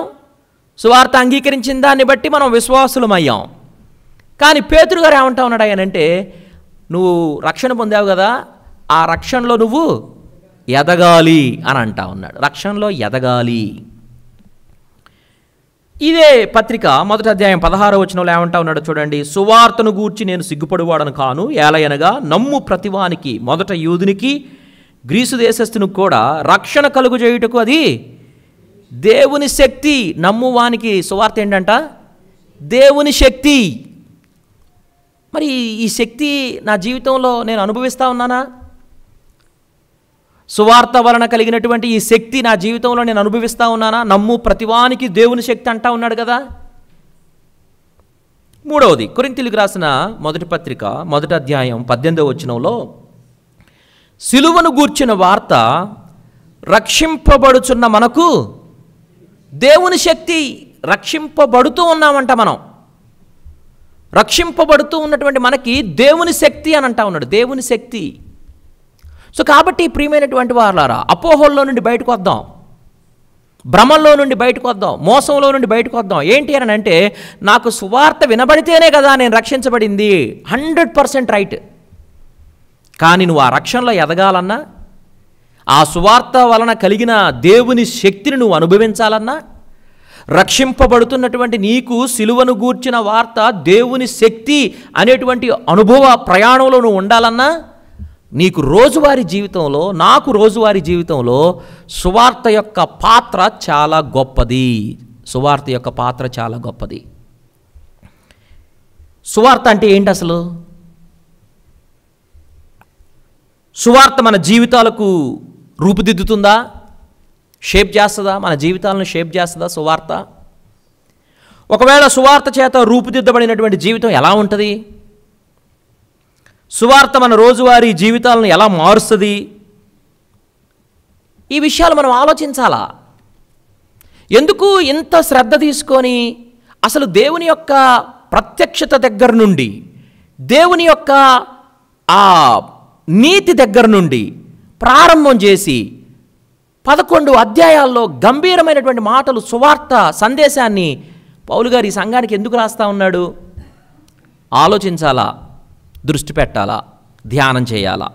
సువార్త అంగీకరించిన దాన్ని బట్టి మనం విశ్వాసులం అయ్యాం. కానీ పేతురు గారు ఏమంటా ఉన్నాడు అంటే, నువ్వు రక్షణ పొందావు కదా, ఆ రక్షణలో నువ్వు ఎదగాలి అని అంటా ఉన్నాడు. రక్షణలో ఎదగాలి. ఇదే పత్రిక 1వ అధ్యాయం 16వ వచనంలో ఏమంటా ఉన్నాడు చూడండి. సువార్తను గూర్చి నేను సిగ్గుపడువాడను కాను, ఏలయనగా నమ్ము ప్రతివానికి, మొదట యూదునికి గ్రీసు దేశస్థునికి కూడా రక్షణ కలుగు చేయుటకు అది దేవుని శక్తి. నమ్మువానికి సువార్త ఏంటంట? దేవుని శక్తి. మరి ఈ శక్తి నా జీవితంలో నేను అనుభవిస్తూ ఉన్నానా? సువార్త వలన కలిగినటువంటి ఈ శక్తి నా జీవితంలో నేను అనుభవిస్తూ ఉన్నానా? నమ్ము ప్రతివానికి దేవుని శక్తి అంటా ఉన్నాడు కదా. మూడవది, కొరింథీయులకు రాసిన మొదటి పత్రిక 1వ అధ్యాయం 18వ వచనంలో, సిలువను గూర్చిన వార్త రక్షింపబడుచున్న మనకు దేవుని శక్తి. రక్షింపబడుతూ ఉన్నామంట మనం. రక్షింపబడుతూ ఉన్నటువంటి మనకి దేవుని శక్తి అని అంటా ఉన్నాడు. దేవుని శక్తి. సో కాబట్టి ప్రియమైనటువంటి వారలారా, అపోహల్లో నుండి బయటకు వద్దాం, భ్రమంలో నుండి బయటకు వద్దాం, మోసంలో నుండి బయటకు వద్దాం. ఏంటి అని అంటే, నాకు సువార్త వినబడితేనే కదా నేను రక్షించబడింది. 100% రైట్. కానీ నువ్వు ఆ రక్షణలో ఎదగాలన్నా, ఆ సువార్త వలన కలిగిన దేవుని శక్తిని నువ్వు అనుభవించాలన్నా, రక్షింపబడుతున్నటువంటి నీకు సిలువను గూర్చిన వార్త దేవుని శక్తి అనేటువంటి అనుభవ ప్రయాణంలో నువ్వు ఉండాలన్నా, నీకు రోజువారీ జీవితంలో, నాకు రోజువారీ జీవితంలో సువార్త యొక్క పాత్ర చాలా గొప్పది. సువార్త యొక్క పాత్ర చాలా గొప్పది. సువార్త అంటే ఏంటి అసలు? సువార్త మన జీవితాలకు రూపుదిద్దుతుందా? షేప్ చేస్తుందా? మన జీవితాలను షేప్ చేస్తుందా సువార్త? ఒకవేళ సువార్త చేత రూపుదిద్దబడినటువంటి జీవితం ఎలా ఉంటుంది? సువార్త మన రోజువారీ జీవితాలను ఎలా మారుస్తుంది? ఈ విషయాలు మనం ఆలోచించాలా. ఎందుకు ఇంత శ్రద్ధ తీసుకొని అసలు దేవుని యొక్క ప్రత్యక్షత దగ్గర నుండి, దేవుని యొక్క ఆ నీతి దగ్గర నుండి ప్రారంభం చేసి 11 అధ్యాయాల్లో గంభీరమైనటువంటి మాటలు, సువార్త సందేశాన్ని పౌలు గారు ఈ సంఘానికి ఎందుకు రాస్తా ఉన్నాడు? ఆలోచించాలా, దృష్టి పెట్టాలా, ధ్యానం చేయాలా.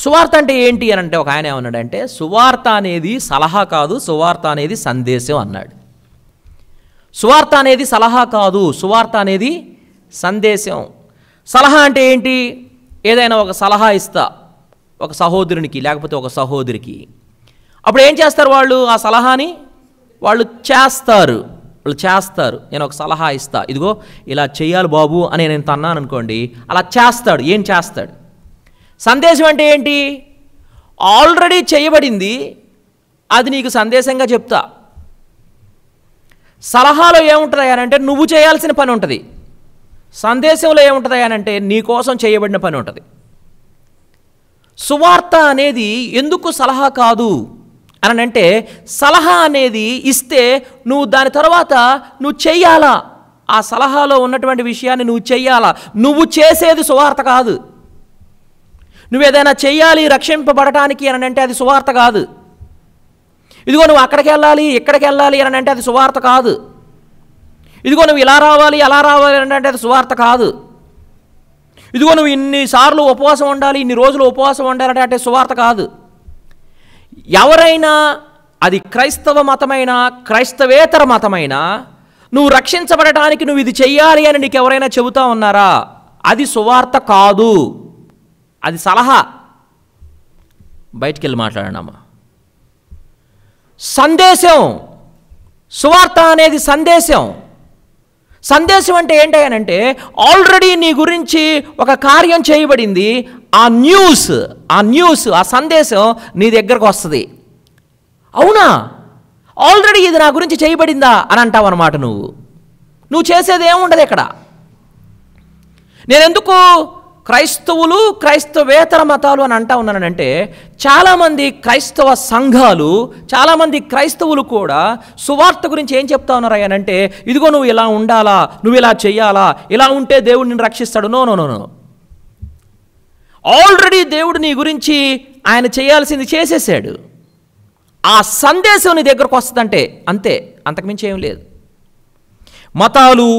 సువార్త అంటే ఏంటి అని అంటే, ఒక ఆయన ఏమన్నాడంటే, సువార్త అనేది సలహా కాదు, సువార్త అనేది సందేశం అన్నాడు. సువార్త అనేది సలహా కాదు, సువార్త అనేది సందేశం. సలహా అంటే ఏంటి? ఏదైనా ఒక సలహా ఇస్తా ఒక సహోదరునికి లేకపోతే ఒక సహోదరికి, అప్పుడు ఏం చేస్తారు వాళ్ళు? ఆ సలహాని వాళ్ళు చేస్తారు. నేను ఒక సలహా ఇస్తా, ఇదిగో ఇలా చేయాలి బాబు అని నేను తన్నాను అనుకోండి, అలా చేస్తాడు. ఏం చేస్తాడు? సందేశం అంటే ఏంటి? ఆల్రెడీ చేయబడింది, అది నీకు సందేశంగా చెప్తా. సలహాలో ఏముంటుంది అంటే నువ్వు చేయాల్సిన పని ఉంటుంది. సందేశంలో ఏముంటుంది అంటే నీ కోసం చేయబడిన పని ఉంటుంది. సువార్త అనేది ఎందుకు సలహా కాదు అని అంటే, సలహా అనేది ఇస్తే నువ్వు దాని తర్వాత నువ్వు చెయ్యాలా. ఆ సలహాలో ఉన్నటువంటి విషయాన్ని నువ్వు చెయ్యాలా. నువ్వు చేసేది సువార్త కాదు. నువ్వేదైనా చెయ్యాలి రక్షింపబడటానికి అని అంటే అది సువార్త కాదు. ఇదిగో నువ్వు అక్కడికి వెళ్ళాలి ఇక్కడికి వెళ్ళాలి అని అంటే అది సువార్త కాదు. ఇదిగో నువ్వు ఇలా రావాలి అలా రావాలి అని అంటే అది సువార్త కాదు. ఇదిగో నువ్వు ఇన్నిసార్లు ఉపవాసం ఉండాలి, ఇన్ని రోజులు ఉపవాసం ఉండాలంటే అంటే సువార్త కాదు. ఎవరైనా, అది క్రైస్తవ మతమైనా క్రైస్తవేతర మతమైనా, నువ్వు రక్షించబడటానికి నువ్వు ఇది చెయ్యాలి అని నీకు ఎవరైనా చెబుతా ఉన్నారా? అది సువార్త కాదు, అది సలహా. బయటికి వెళ్ళి మాట్లాడండి. సందేశం. సువార్త అనేది సందేశం. సందేశం అంటే ఏంటంటే ఆల్రెడీ నీ గురించి ఒక కార్యం చేయబడింది. ఆ న్యూస్ ఆ సందేశం నీ దగ్గరకు వస్తుంది. అవునా, ఆల్రెడీ ఇది నా గురించి చేయబడిందా అని అంటావు అన్నమాట. నువ్వు చేసేది ఏముండదు ఇక్కడ. నేనెందుకు క్రైస్తవులు క్రైస్తవేతర మతాలు అని అంటా ఉన్నానంటే, చాలామంది క్రైస్తవ సంఘాలు, చాలామంది క్రైస్తవులు కూడా సువార్త గురించి ఏం చెప్తా ఉన్నారు అని అంటే, ఇదిగో నువ్వు ఇలా ఉండాలా, నువ్వు ఇలా చెయ్యాలా, ఇలా ఉంటే దేవుడు నిన్ను రక్షిస్తాడు. నో. ఆల్రెడీ దేవుడు నీ గురించి ఆయన చేయాల్సింది చేసేసాడు. ఆ సందేశం నీ దగ్గరకు వస్తుందంటే అంతే, అంతకుమించి ఏం లేదు. మతాలు,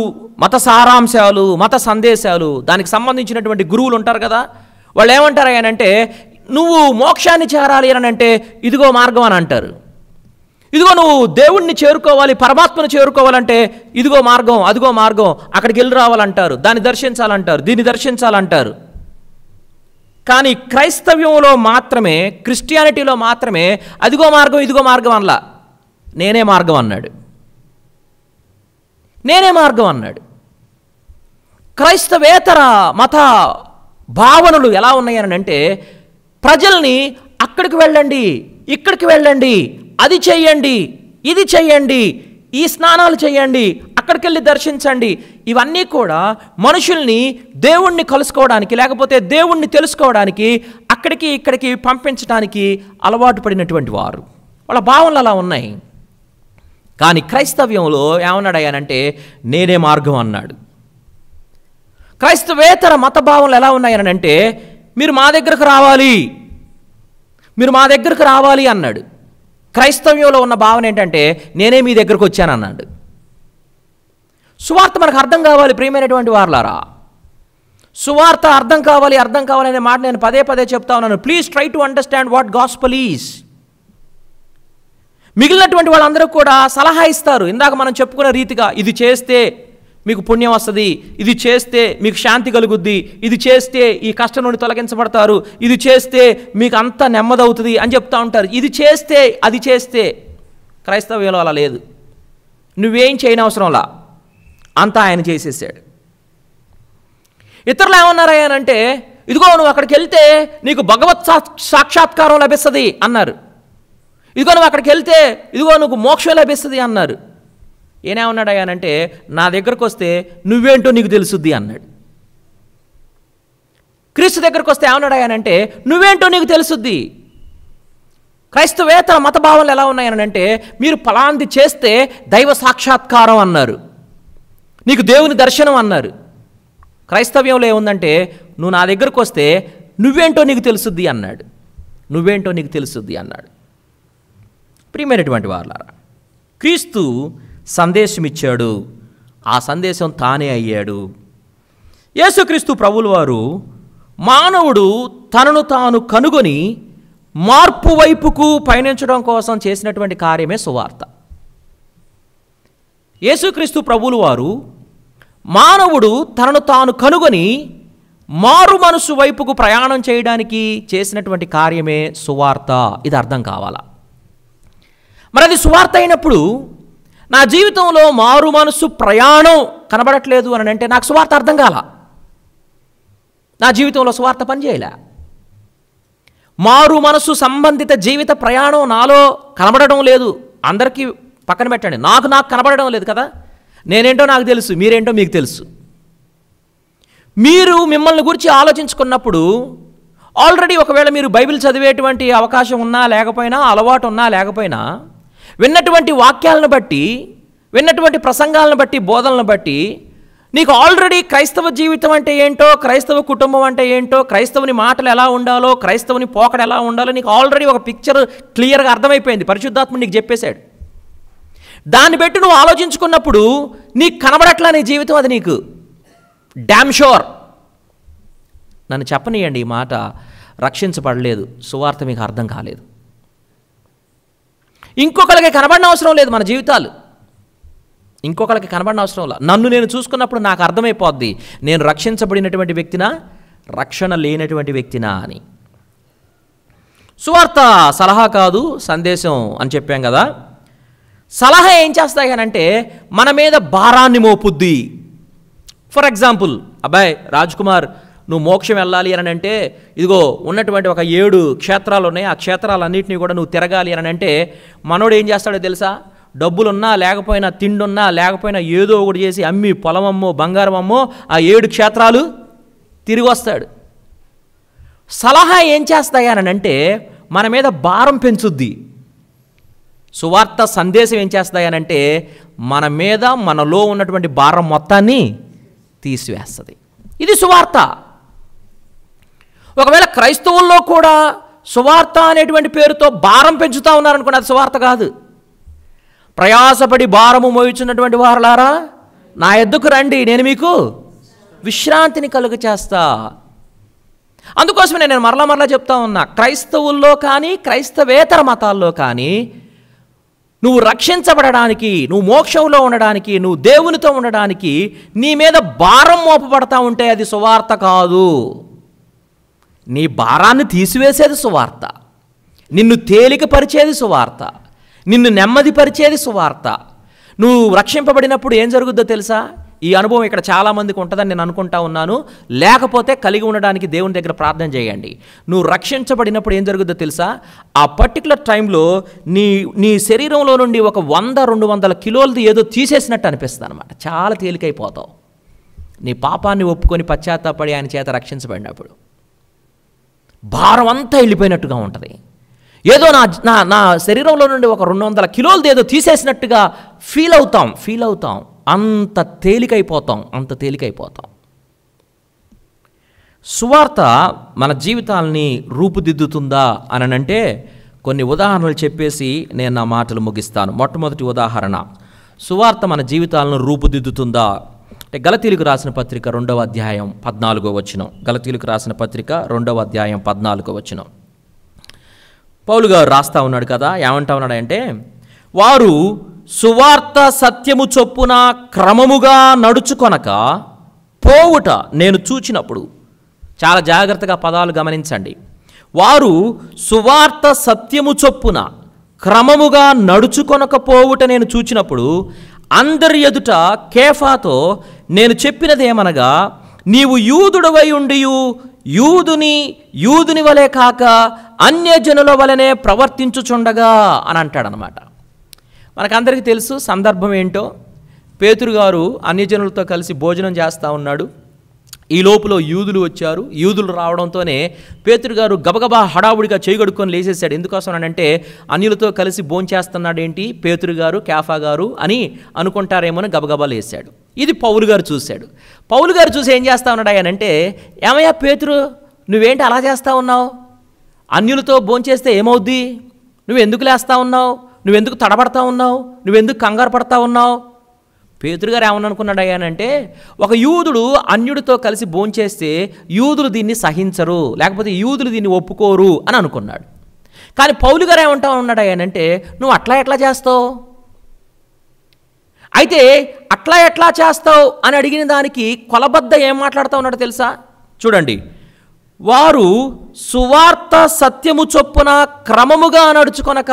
మత సారాంశాలు, మత సందేశాలు, దానికి సంబంధించినటువంటి గురువులు ఉంటారు కదా, వాళ్ళు ఏమంటారు అని అంటే, నువ్వు మోక్షాన్ని చేరాలి అని అంటే ఇదిగో మార్గం అని అంటారు. ఇదిగో నువ్వు దేవుణ్ణి చేరుకోవాలి, పరమాత్మను చేరుకోవాలంటే ఇదిగో మార్గం, అదిగో మార్గం, అక్కడికి వెళ్ళి రావాలంటారు, దాన్ని దర్శించాలంటారు, దీన్ని దర్శించాలంటారు. కానీ క్రైస్తవ్యంలో మాత్రమే, క్రిస్టియానిటీలో మాత్రమే అదిగో మార్గం ఇదిగో మార్గం అనలా, నేనే మార్గం అన్నాడు. నేనే మార్గం అన్నాడు. క్రైస్తవేతర మత భావనలు ఎలా ఉన్నాయనంటే ప్రజల్ని అక్కడికి వెళ్ళండి, ఇక్కడికి వెళ్ళండి, అది చెయ్యండి, ఇది చెయ్యండి, ఈ స్నానాలు చేయండి, అక్కడికి వెళ్ళి దర్శించండి, ఇవన్నీ కూడా మనుషుల్ని దేవుణ్ణి కలుసుకోవడానికి లేకపోతే దేవుణ్ణి తెలుసుకోవడానికి అక్కడికి ఇక్కడికి పంపించడానికి అలవాటు పడినటువంటి వారు. వాళ్ళ భావనలు అలా ఉన్నాయి. కానీ క్రైస్తవ్యంలో ఏమన్నాడయ్యానంటే నేనే మార్గం అన్నాడు. క్రైస్తవేతర మత భావనలు ఎలా ఉన్నాయనంటే మీరు మా దగ్గరకు రావాలి, మీరు మా దగ్గరకు రావాలి అన్నాడు. క్రైస్తవ్యంలో ఉన్న భావన ఏంటంటే నేనే మీ దగ్గరకు వచ్చానన్నాడు. సువార్త మనకు అర్థం కావాలి ప్రియమైనటువంటి వారలారా. సువార్త అర్థం కావాలి అనే మాట నేను పదే పదే చెప్తా ఉన్నాను. Please try to understand what gospel is. మిగిలినటువంటి వాళ్ళందరూ కూడా సలహా ఇస్తారు. ఇందాక మనం చెప్పుకున్న రీతిగా ఇది చేస్తే మీకు పుణ్యం వస్తుంది, ఇది చేస్తే మీకు శాంతి కలుగుద్ది, ఇది చేస్తే ఈ కష్టం నుండి తొలగించబడతారు, ఇది చేస్తే మీకు అంతా నెమ్మదవుతుంది అని చెప్తా ఉంటారు. ఇది చేస్తే అది చేస్తే. క్రైస్తవ్యంలో అలా లేదు. నువ్వేం చేయనవసరంలా, అంతా ఆయన చేసేసాడు. ఇతరులు ఏమన్నారయ్యానంటే ఇదిగో నువ్వు అక్కడికి వెళ్తే నీకు భగవత్ సాక్షాత్కారం లభిస్తుంది అన్నారు. ఇదిగో నువ్వు అక్కడికి వెళ్తే ఇదిగో నువ్వు మోక్షం లభిస్తుంది అన్నారు. ఏమన్నాడయ్యానంటే నా దగ్గరకు వస్తే నువ్వేంటో నీకు తెలుసుద్ది అన్నాడు. క్రీస్తు దగ్గరకు వస్తే ఏమన్నాడయ్యానంటే నువ్వేంటో నీకు తెలుసుద్ది. క్రైస్తవేతర మత భావనలు ఎలా ఉన్నాయనంటే మీరు ఫలాంది చేస్తే దైవ సాక్షాత్కారం అన్నారు, నీకు దేవుని దర్శనం అన్నారు. క్రైస్తవ్యంలో ఏముందంటే నువ్వు నా దగ్గరకు వస్తే నువ్వేంటో నీకు తెలుసుద్ది అన్నాడు. నువ్వేంటో నీకు తెలుసుద్ది అన్నాడు. ప్రియమైనటువంటి వారలారా, క్రీస్తు సందేశం ఇచ్చాడు, ఆ సందేశం తానే అయ్యాడు. యేసుక్రీస్తు ప్రభువుల వారు మానవుడు తనను తాను కనుగొని మార్పు వైపుకు పయనించడం కోసం చేసినటువంటి కార్యమే సువార్త. యేసుక్రీస్తు ప్రభువుల వారు మానవుడు తనను తాను కనుగొని మారు మనసు వైపుకు ప్రయాణం చేయడానికి చేసినటువంటి కార్యమే సువార్త. ఇది అర్థం కావాలా? మరి అది సువార్త అయినప్పుడు నా జీవితంలో మారు మనసు ప్రయాణం కనబడట్లేదు అని అంటే నాకు సువార్త అర్థం కాల, నా జీవితంలో సువార్త పనిచేయలే. మారు మనసు సంబంధిత జీవిత ప్రయాణం నాలో కనబడడం లేదు. అందరికీ పక్కన పెట్టండి, నాకు కనబడడం లేదు కదా. నేనేంటో నాకు తెలుసు, మీరేంటో మీకు తెలుసు. మీరు మిమ్మల్ని గురించి ఆలోచించుకున్నప్పుడు ఆల్రెడీ ఒకవేళ మీరు బైబిల్ చదివేటువంటి అవకాశం ఉన్నా లేకపోయినా, అలవాటు ఉన్నా లేకపోయినా, విన్నటువంటి వాక్యాలను బట్టి, విన్నటువంటి ప్రసంగాలను బట్టి, బోధనలను బట్టి నీకు ఆల్రెడీ క్రైస్తవ జీవితం అంటే ఏంటో, క్రైస్తవ కుటుంబం అంటే ఏంటో, క్రైస్తవుని మాటలు ఎలా ఉండాలో, క్రైస్తవుని పోకడ ఎలా ఉండాలో నీకు ఆల్రెడీ ఒక పిక్చర్ క్లియర్గా అర్థమైపోయింది. పరిశుద్ధాత్ముడు నీకు చెప్పేశాడు. దాన్ని బట్టి నువ్వు ఆలోచించుకున్నప్పుడు నీకు కనబడట్లా నీ జీవితం, అది నీకు డామ్ షూర్. నన్ను చెప్పనీయండి, ఈ మాట రక్షించబడలేదు, సువార్త మీకు అర్థం కాలేదు. ఇంకొకరికి కనబడిన అవసరం లేదు మన జీవితాలు, ఇంకొకరికి కనబడిన అవసరం లేదు. నన్ను నేను చూసుకున్నప్పుడు నాకు అర్థమైపోద్ది నేను రక్షించబడినటువంటి వ్యక్తినా, రక్షణ లేనటువంటి వ్యక్తినా అని. సువార్త సలహా కాదు, సందేశం అని చెప్పాం కదా. సలహా ఏం చేస్తాయి అంటే మన మీద భారాన్ని మోపుద్ది. ఫర్ ఎగ్జాంపుల్, అబ్బాయి రాజ్ కుమార్ నువ్వు మోక్షం వెళ్ళాలి అని అంటే ఇదిగో ఉన్నటువంటి ఒక 7 క్షేత్రాలు ఉన్నాయి, ఆ క్షేత్రాలన్నింటినీ కూడా నువ్వు తిరగాలి అని అంటే మనోడు ఏం చేస్తాడో తెలుసా? డబ్బులున్నా లేకపోయినా, తిండున్నా లేకపోయినా ఏదో ఒకటి చేసి అమ్మి పొలమమ్మో బంగారం అమ్మో ఆ 7 క్షేత్రాలు తిరిగి వస్తాడు. సలహా ఏం చేస్తాయనంటే మన మీద భారం పెంచుద్ది. సువార్త సందేశం ఏం చేస్తాయనంటే మన మీద, మనలో ఉన్నటువంటి భారం మొత్తాన్ని తీసివేస్తుంది. ఇది సువార్త. ఒకవేళ క్రైస్తవుల్లో కూడా సువార్త అనేటువంటి పేరుతో భారం పెంచుతూ ఉన్నారనుకోండి, అది సువార్త కాదు. ప్రయాసపడి భారము మోయుచున్నటువంటి వారలారా నా యొద్దకు రండి, నేను మీకు విశ్రాంతిని కలుగ చేస్తా. అందుకోసమే నేను మరలా చెప్తా ఉన్నా, క్రైస్తవుల్లో కానీ క్రైస్తవేతర మతాల్లో కానీ నువ్వు రక్షించబడడానికి, నువ్వు మోక్షంలో ఉండడానికి, నువ్వు దేవునితో ఉండడానికి నీ మీద భారం మోపబడతా ఉంటే అది సువార్త కాదు. నీ భారాన్ని తీసివేసేది సువార్త, నిన్ను తేలికపరిచేది సువార్త, నిన్ను నెమ్మదిపరిచేది సువార్త. నువ్వు రక్షింపబడినప్పుడు ఏం జరుగుద్దో తెలుసా? ఈ అనుభవం ఇక్కడ చాలామందికి ఉంటుందని నేను అనుకుంటా ఉన్నాను. లేకపోతే కలిగి ఉండడానికి దేవుని దగ్గర ప్రార్థన చేయండి. నువ్వు రక్షించబడినప్పుడు ఏం జరుగుద్దో తెలుసా? ఆ పర్టికులర్ టైంలో నీ శరీరంలో నుండి ఒక 100-200 కిలోలది ఏదో తీసేసినట్టు అనిపిస్తుంది అనమాట. చాలా తేలికైపోతావు. నీ పాపాన్ని ఒప్పుకొని పశ్చాత్తాపడి ఆయన చేత రక్షించబడినప్పుడు భారం అంతా వెళ్ళిపోయినట్టుగా ఉంటుంది. ఏదో నా శరీరంలో నుండి ఒక 200 కిలోలది ఏదో తీసేసినట్టుగా ఫీల్ అవుతాం. అంత తేలికైపోతాం. సువార్త మన జీవితాల్ని రూపుదిద్దుతుందా అని అంటే కొన్ని ఉదాహరణలు చెప్పేసి నేను నా మాటలు ముగిస్తాను. మొట్టమొదటి ఉదాహరణ, సువార్త మన జీవితాలను రూపుదిద్దుతుందా అంటే గలతీయులకు రాసిన పత్రిక 2వ అధ్యాయం 14వ వచనం. గలతీయులకు రాసిన పత్రిక 2వ అధ్యాయం 14వ వచనం. పౌలు గారు రాస్తా ఉన్నాడు కదా, ఏమంటా ఉన్నాడు అంటే, వారు సువార్త సత్యము చొప్పున క్రమముగా నడుచుకొనక పోవుట నేను చూచినప్పుడు. చాలా జాగ్రత్తగా పదాలు గమనించండి. వారు సువార్త సత్యము చొప్పున క్రమముగా నడుచుకొనకపోవుట నేను చూచినప్పుడు అందరి ఎదుట కేఫాతో నేను చెప్పినదేమనగా, నీవు యూదుడవై ఉండియు యూదుని వలె కాక అన్యజనుల వలనే ప్రవర్తించుచుండగా అని అంటాడనమాట. మనకందరికీ తెలుసు సందర్భం ఏంటో. పేతురు గారు అన్యజనులతో కలిసి భోజనం చేస్తూ ఉన్నాడు. ఈ లోపల యూదులు వచ్చారు. యూదులు రావడంతోనే పేతురు గారు గబగబా హడావుడిగా చేయగడుక్కొని లేచేశాడు. ఎందుకోసం అంటే అన్యులతో కలిసి భోంచేస్తున్నాడు ఏంటి పేతురు గారు, కేఫా గారు అని అనుకుంటారేమోని గబగబా లేచాడు. ఇది పౌలు గారు చూశాడు. పౌలు గారు చూసి ఏం చేస్తా ఉన్నాడు ఆయన అంటే, ఏమయ్యా పేతురు, నువ్వేంటి అలా చేస్తూ ఉన్నావు? అన్యులతో భోంచేస్తే ఏమవుద్ది? నువ్వెందుకు లేస్తూ ఉన్నావు? నువ్వెందుకు తడబడతా ఉన్నావు? నువ్వెందుకు కంగారు పడతా ఉన్నావు? పేతురు గారు ఏమని అనుకున్నాడు అయ్యానంటే, ఒక యూదుడు అన్యుడితో కలిసి భోంచేస్తే యూదులు దీన్ని సహించరు, లేకపోతే యూదులు దీన్ని ఒప్పుకోరు అని అనుకున్నాడు. కానీ పౌలు గారు ఏమంటా ఉన్నాడు అయ్యానంటే, నువ్వు అట్లా ఎట్లా చేస్తావు? అయితే అట్లా ఎట్లా చేస్తావు అని అడిగిన దానికి కొలబద్ద ఏం మాట్లాడుతూ ఉన్నాడో తెలుసా? చూడండి, వారు సువార్త సత్యము చొప్పున క్రమముగా నడుచుకొనక.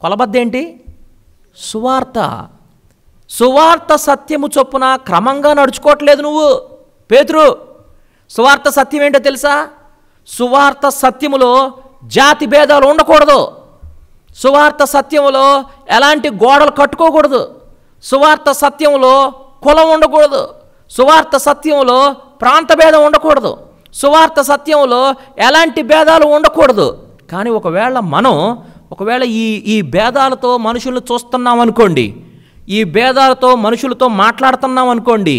కొలబద్ద ఏంటి? సువార్త సత్యము చొప్పున క్రమంగా నడుచుకోవట్లేదు నువ్వు పేతురు. సువార్త సత్యం ఏంటో తెలుసా? సువార్త సత్యములో జాతి భేదాలు ఉండకూడదు. సువార్త సత్యములో ఎలాంటి గోడలు కట్టుకోకూడదు. సువార్త సత్యంలో కులం ఉండకూడదు. సువార్త సత్యంలో ప్రాంత భేదం ఉండకూడదు. సువార్త సత్యంలో ఎలాంటి భేదాలు ఉండకూడదు. కానీ ఒకవేళ ఈ భేదాలతో మనుషులను చూస్తున్నాం అనుకోండి, ఈ భేదాలతో మనుషులతో మాట్లాడుతున్నాం అనుకోండి,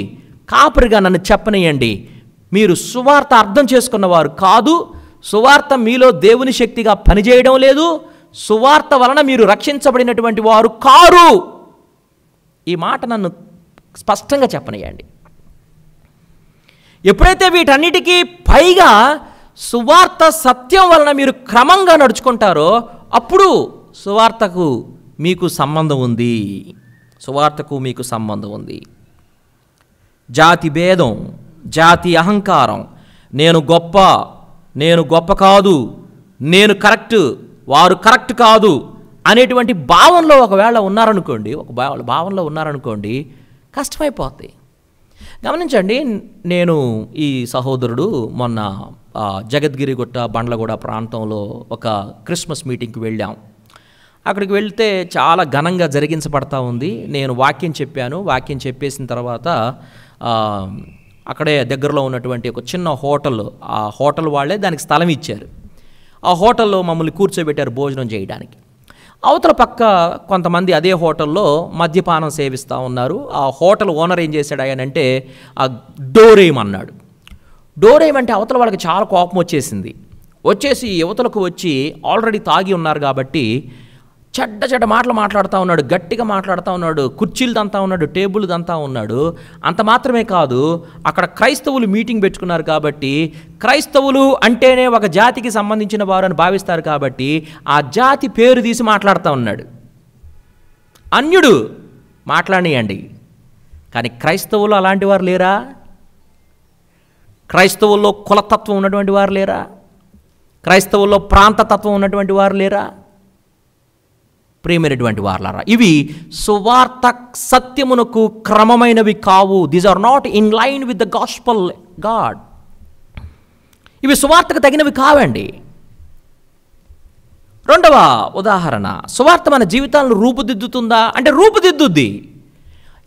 కాపరిగా నన్ను చెప్పనియండి, మీరు సువార్త అర్థం చేసుకున్నవారు కాదు. సువార్త మీలో దేవుని శక్తిగా పనిచేయడం లేదు. సువార్త వలన మీరు రక్షించబడినటువంటి వారు కారు. ఈ మాట నన్ను స్పష్టంగా చెప్పనియండి. ఎప్పుడైతే వీటన్నిటికీ పైగా సువార్త సత్యం వలన మీరు క్రమంగా నడుచుకుంటారో అప్పుడు సువార్తకు మీకు సంబంధం ఉంది. జాతి భేదం, జాతి అహంకారం, నేను గొప్ప కాదు, నేను కరెక్ట్, వారు కరెక్ట్ కాదు అనేటువంటి భావనలో ఒకవేళ ఉన్నారనుకోండి, కష్టమైపోతుంది. గమనించండి, నేను ఈ సహోదరుడు మొన్న జగద్గిరిగుట్ట బండ్లగూడ ప్రాంతంలో ఒక క్రిస్మస్ మీటింగ్కి వెళ్ళాం. అక్కడికి వెళ్తే చాలా ఘనంగా జరిగించబడతా ఉంది. నేను వాక్యం చెప్పాను. వాక్యం చెప్పేసిన తర్వాత అక్కడే దగ్గరలో ఉన్నటువంటి ఒక చిన్న హోటల్, ఆ హోటల్ వాళ్ళే దానికి స్థలం ఇచ్చారు. ఆ హోటల్లో మమ్మల్ని కూర్చోబెట్టారు భోజనం చేయడానికి. అవతల పక్క కొంతమంది అదే హోటల్లో మద్యపానం సేవిస్తూ ఉన్నారు. ఆ హోటల్ ఓనర్ ఏం చేశాడు ఆయనంటే, ఆ డోరేయమన్నాడు. డోరేయమంటే అవతల వాళ్ళకి చాలా కోపం వచ్చేసి యువతలకు వచ్చి ఆల్రెడీ తాగి ఉన్నారు కాబట్టి చెడ్డ మాటలు మాట్లాడుతూ ఉన్నాడు, గట్టిగా మాట్లాడుతూ ఉన్నాడు, కుర్చీలు దంతా ఉన్నాడు, టేబుల్ దంతా ఉన్నాడు. అంత మాత్రమే కాదు, అక్కడ క్రైస్తవులు మీటింగ్ పెట్టుకున్నారు కాబట్టి క్రైస్తవులు అంటేనే ఒక జాతికి సంబంధించిన వారు అని భావిస్తారు కాబట్టి ఆ జాతి పేరు తీసి మాట్లాడుతూ ఉన్నాడు. అన్యుడు మాట్లాడియండి, కానీ క్రైస్తవులు అలాంటి వారు లేరా? క్రైస్తవుల్లో కులతత్వం ఉన్నటువంటి వారు లేరా? క్రైస్తవుల్లో ప్రాంతతత్వం ఉన్నటువంటి వారు లేరా? ప్రియమైనటువంటి వారలారా, ఇవి సువార్త సత్యమునకు క్రమమైనవి కావు. These are not in line with the gospel God. ఇవి సువార్తకు తగినవి కావండి. రెండవ ఉదాహరణ, సువార్త మన జీవితాలను రూపుదిద్దుతుందా అంటే రూపుదిద్దుద్ది.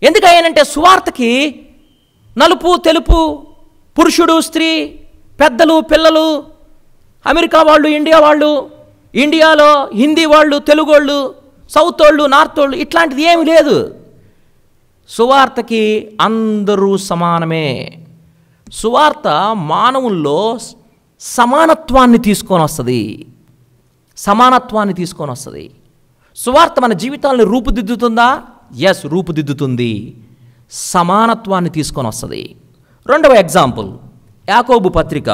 ఎందుకయ్యానంటే సువార్తకి నలుపు తెలుపు, పురుషుడు స్త్రీ, పెద్దలు పిల్లలు, అమెరికా వాళ్ళు ఇండియా వాళ్ళు, ఇండియాలో హిందీ వాళ్ళు తెలుగు వాళ్ళు, సౌత్ వాళ్ళు నార్త్ వాళ్ళు, ఇట్లాంటిది ఏమి లేదు. సువార్తకి అందరూ సమానమే. సువార్త మానవుల్లో సమానత్వాన్ని తీసుకొని వస్తుంది. సువార్త మన జీవితాలను రూపుదిద్దుతుందా? ఎస్, రూపుదిద్దుతుంది. సమానత్వాన్ని తీసుకొని వస్తుంది. రెండవ ఎగ్జాంపుల్, యాకోబు పత్రిక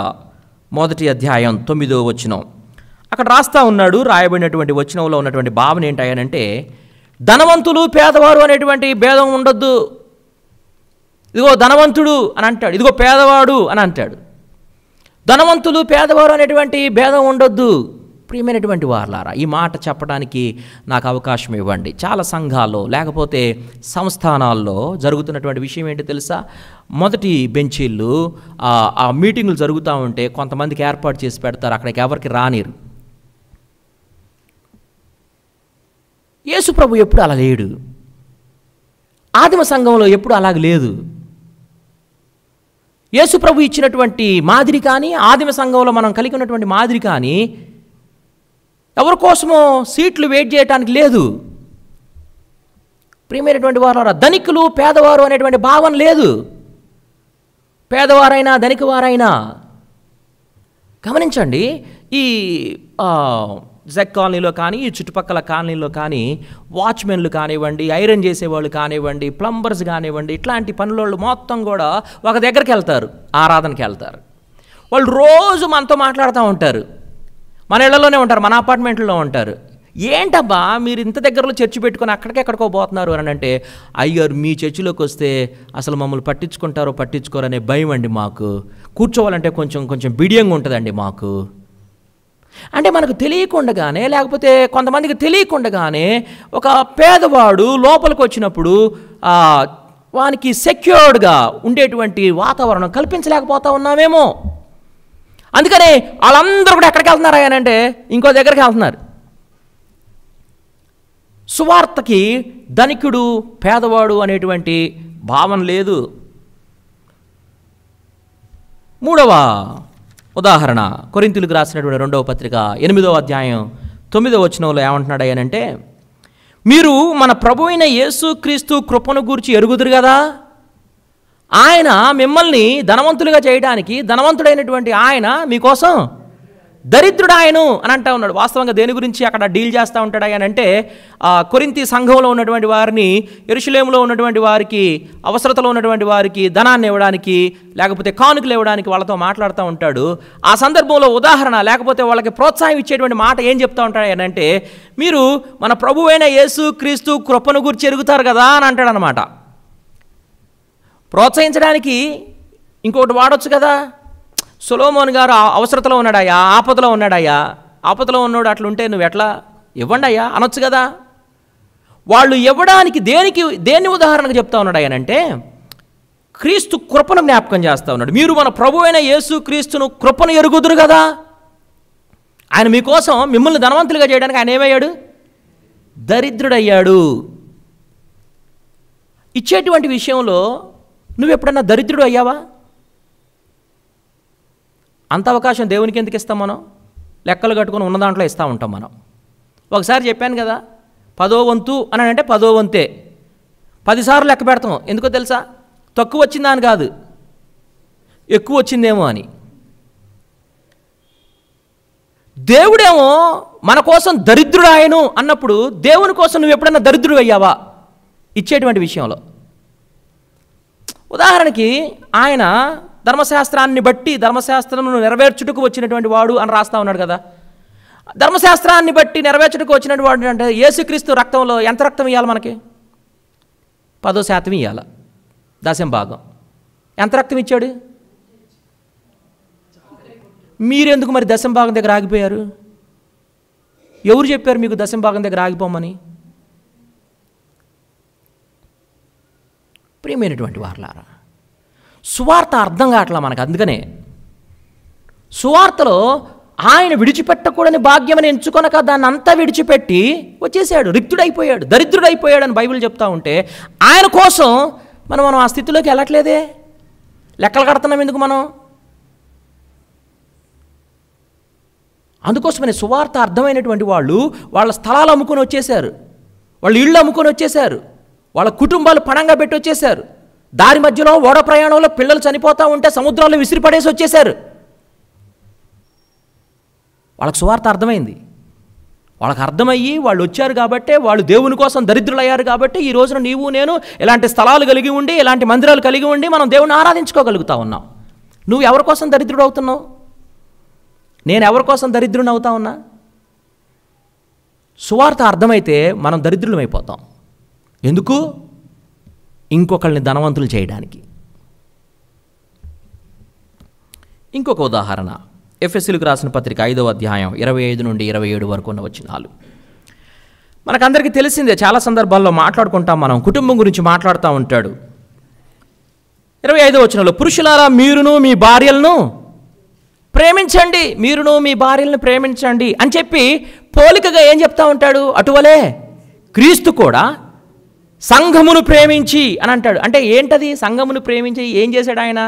1వ అధ్యాయం 9వ వచనం. అక్కడ రాస్తా ఉన్నాడు, రాయబడినటువంటి వచనంలో ఉన్నటువంటి భావన ఏంటంటే, ధనవంతులు పేదవారు అనేటువంటి భేదం ఉండొద్దు. ఇదిగో ధనవంతుడు అని అంటాడు, ఇదిగో పేదవాడు అని అంటాడు. ధనవంతులు పేదవారు అనేటువంటి భేదం ఉండొద్దు. ప్రియమైనటువంటి వారలారా, ఈ మాట చెప్పడానికి నాకు అవకాశం ఇవ్వండి. చాలా సంఘాల్లో లేకపోతే సంస్థానాల్లో జరుగుతున్నటువంటి విషయం ఏంటి తెలుసా? మొదటి బెంచీళ్ళు ఆ మీటింగులు జరుగుతూ ఉంటే కొంతమందికి ఏర్పాటు చేసి పెడతారు, అక్కడికి ఎవరికి రానిరు. యేసు ప్రభు ఎప్పుడు అలా లేడు. ఆదిమ సంఘంలో ఎప్పుడు అలాగ లేదు. యేసు ప్రభు ఇచ్చినటువంటి మాదిరి కానీ, ఆదిమ సంఘంలో మనం కలిగి ఉన్నటువంటి మాదిరి కానీ ఎవరి కోసమో సీట్లు వెయిట్ చేయడానికి లేదు. ప్రియమైనటువంటి వారు, ధనికులు పేదవారు అనేటువంటి భావన లేదు. పేదవారైనా ధనికవారైనా గమనించండి. ఈ జెక్ కాలనీలో కానీ, ఈ చుట్టుపక్కల కాలనీలో కానీ వాచ్మెన్లు కానివ్వండి, ఐరన్ చేసేవాళ్ళు కానివ్వండి, ప్లంబర్స్ కానివ్వండి, ఇట్లాంటి పనులోళ్ళు మొత్తం కూడా ఒక దగ్గరికి వెళ్తారు, ఆరాధనకి వెళ్తారు. వాళ్ళు రోజు మనతో మాట్లాడుతూ ఉంటారు. మన ఇళ్లలోనే ఉంటారు, మన అపార్ట్మెంట్లో ఉంటారు. ఏంటబ్బా మీరు ఇంత దగ్గరలో చర్చి పెట్టుకొని అక్కడికెక్కడికో పోతున్నారు అని అంటే, అయ్యారు మీ చర్చిలోకి వస్తే అసలు మమ్మల్ని పట్టించుకుంటారో పట్టించుకోరో అనే భయం అండి మాకు. కూర్చోవాలంటే కొంచెం బిడియంగా ఉంటుందండి మాకు. అంటే మనకు తెలియకుండానే, లేకపోతే కొంతమందికి తెలియకుండానే ఒక పేదవాడు లోపలికి వచ్చినప్పుడు వానికి సెక్యూర్డ్గా ఉండేటువంటి వాతావరణం కల్పించలేకపోతా ఉన్నామేమో. అందుకనే వాళ్ళందరూ కూడా ఎక్కడికి వెళ్తున్నారు అంటే ఇంకో దగ్గరికి వెళ్తున్నారు. సువార్తకి ధనికుడు పేదవాడు అనేటువంటి భావన లేదు. మూడవ ఉదాహరణ, కొరింథీయులకు రాసినటువంటి 2వ పత్రిక 8వ అధ్యాయం 9వ వచనంలో ఏమంటున్నాడు అంటే, మీరు మన ప్రభువైన యేసుక్రీస్తు కృపను గూర్చి ఎరుగుదురు కదా, ఆయన మిమ్మల్ని ధనవంతులుగా చేయడానికి ధనవంతుడైనటువంటి ఆయన మీకోసం దరిద్రుడాయను అని అంటూ ఉన్నాడు. వాస్తవంగా దేని గురించి అక్కడ డీల్ చేస్తూ ఉంటాడు ఆయన అంటే, కొరింథీ సంఘంలో ఉన్నటువంటి వారిని, యెరూషలేములో ఉన్నటువంటి వారికి, అవసరతలో ఉన్నటువంటి వారికి ధనాన్ని ఇవ్వడానికి లేకపోతే కానుకలు ఇవ్వడానికి వాళ్ళతో మాట్లాడుతూ ఉంటాడు. ఆ సందర్భంలో ఉదాహరణ లేకపోతే వాళ్ళకి ప్రోత్సాహం ఇచ్చేటువంటి మాట ఏం చెప్తూ ఉంటాడు ఆయన అంటే, మీరు మన ప్రభువైన యేసుక్రీస్తు కృపను గురించి ఎరుగుతారు కదా అని అంటాడు అనమాట. ప్రోత్సహించడానికి ఇంకోటి వాడొచ్చు కదా. సొలొమోను గారు అవసరతలో ఉన్నాడయ్యా, ఆపదలో ఉన్నాడయ్యా, ఆపదలో ఉన్నాడు, అట్లుంటే నువ్వు ఎట్లా ఇవ్వండి అయ్యా అనొచ్చు కదా. వాళ్ళు ఇవ్వడానికి దేన్ని ఉదాహరణకు చెప్తా ఉన్నాడు ఆయన అంటే, క్రీస్తు కృపను జ్ఞాపకం చేస్తూ ఉన్నాడు. మీరు మన ప్రభువైన యేసు క్రీస్తును కృపను ఎరుగుదురు కదా. ఆయన మీకోసం మిమ్మల్ని ధనవంతులుగా చేయడానికి ఆయన ఏమయ్యాడు? దరిద్రుడయ్యాడు. ఇచ్చేటువంటి విషయంలో నువ్వు ఎప్పుడన్నా దరిద్రుడు అయ్యావా? అంత అవకాశం దేవునికి ఎందుకు ఇస్తాం మనం? లెక్కలు కట్టుకొని ఉన్న దాంట్లో ఇస్తూ ఉంటాం మనం. ఒకసారి చెప్పాను కదా, 10వ వంతు అని అంటే 10వ వంతే. 10 సార్లు లెక్క పెడతాం. ఎందుకో తెలుసా? తక్కువ వచ్చిందా అని కాదు, ఎక్కువ వచ్చిందేమో అని. దేవుడేమో మన కోసం దరిద్రుడు ఆయను అన్నప్పుడు దేవుని కోసం నువ్వు ఎప్పుడన్నా దరిద్రుడు అయ్యావా ఇచ్చేటువంటి విషయంలో? ఉదాహరణకి ఆయన ధర్మశాస్త్రాన్ని బట్టి ధర్మశాస్త్రమును నెరవేర్చుటకు వచ్చినటువంటి వాడు అని రాస్తా ఉన్నాడు కదా. ధర్మశాస్త్రాన్ని బట్టి నెరవేర్చుటకు వచ్చినటువంటి వాడు అంటే యేసుక్రీస్తు రక్తంలో ఎంత రక్తం ఇవ్వాలి మనకి? 10% ఇవ్వాలి, 10 భాగం. ఎంత రక్తం ఇచ్చాడు? మీరెందుకు మరి దశంభాగం దగ్గర ఆగిపోయారు? ఎవరు చెప్పారు మీకు దశంభాగం దగ్గర ఆగిపోమని? ప్రియమైనటువంటి వారలారా, సువార్త అర్థం కావట్లా మనకు. అందుకనే సువార్తలో ఆయన విడిచిపెట్టకూడని భాగ్యమని ఎంచుకొనక దాన్ని అంతా విడిచిపెట్టి వచ్చేసాడు, రిక్తుడైపోయాడు, దరిద్రుడైపోయాడు అని బైబిల్ చెప్తా ఉంటే ఆయన కోసం మనం ఆ స్థితిలోకి వెళ్ళట్లేదే. లెక్కలు కడుతున్నాం ఎందుకు మనం? అందుకోసమని సువార్త అర్థమైనటువంటి వాళ్ళు వాళ్ళ స్థలాలు అమ్ముకొని వచ్చేసారు, వాళ్ళ ఇళ్ళు అమ్ముకొని వచ్చేసారు, వాళ్ళ కుటుంబాలు పణంగా పెట్టి వచ్చేసారు. దారి మధ్యలో ఓడ ప్రయాణంలో పిల్లలు చనిపోతూ ఉంటే సముద్రాల్లో విసిరిపడేసి వచ్చేసారు. వాళ్ళకి సువార్త అర్థమైంది. వాళ్ళకి అర్థమయ్యి వాళ్ళు వచ్చారు కాబట్టే, వాళ్ళు దేవుని కోసం దరిద్రులయ్యారు కాబట్టి ఈ రోజున నీవు నేను ఇలాంటి స్థలాలు కలిగి ఉండి, ఇలాంటి మందిరాలు కలిగి ఉండి మనం దేవుని ఆరాధించుకోగలుగుతా ఉన్నాం. నువ్వు ఎవరి కోసం దరిద్రుడు అవుతున్నావు? నేను ఎవరి కోసం దరిద్రుని అవుతా ఉన్నా? సువార్త అర్థమైతే మనం దరిద్రులం అయిపోతాం. ఎందుకు? ఇంకొకళ్ళని ధనవంతులు చేయడానికి. ఇంకొక ఉదాహరణ, ఎఫెసీయులకు రాసిన పత్రిక 5వ అధ్యాయం 25 నుండి 27 వరకు ఉన్న వచనాలు. మనకందరికీ తెలిసిందే, చాలా సందర్భాల్లో మాట్లాడుకుంటాం మనం. కుటుంబం గురించి మాట్లాడుతూ ఉంటాడు. 25వ వచనంలో, పురుషులారా మీరును మీ భార్యలను ప్రేమించండి, మీరును మీ భార్యలను ప్రేమించండి అని చెప్పి పోలికగా ఏం చెప్తా ఉంటాడు? అటువలే క్రీస్తు కూడా సంఘమును ప్రేమించి అని అంటాడు. అంటే ఏంటది? సంఘమును ప్రేమించి ఏం చేశాడు ఆయన?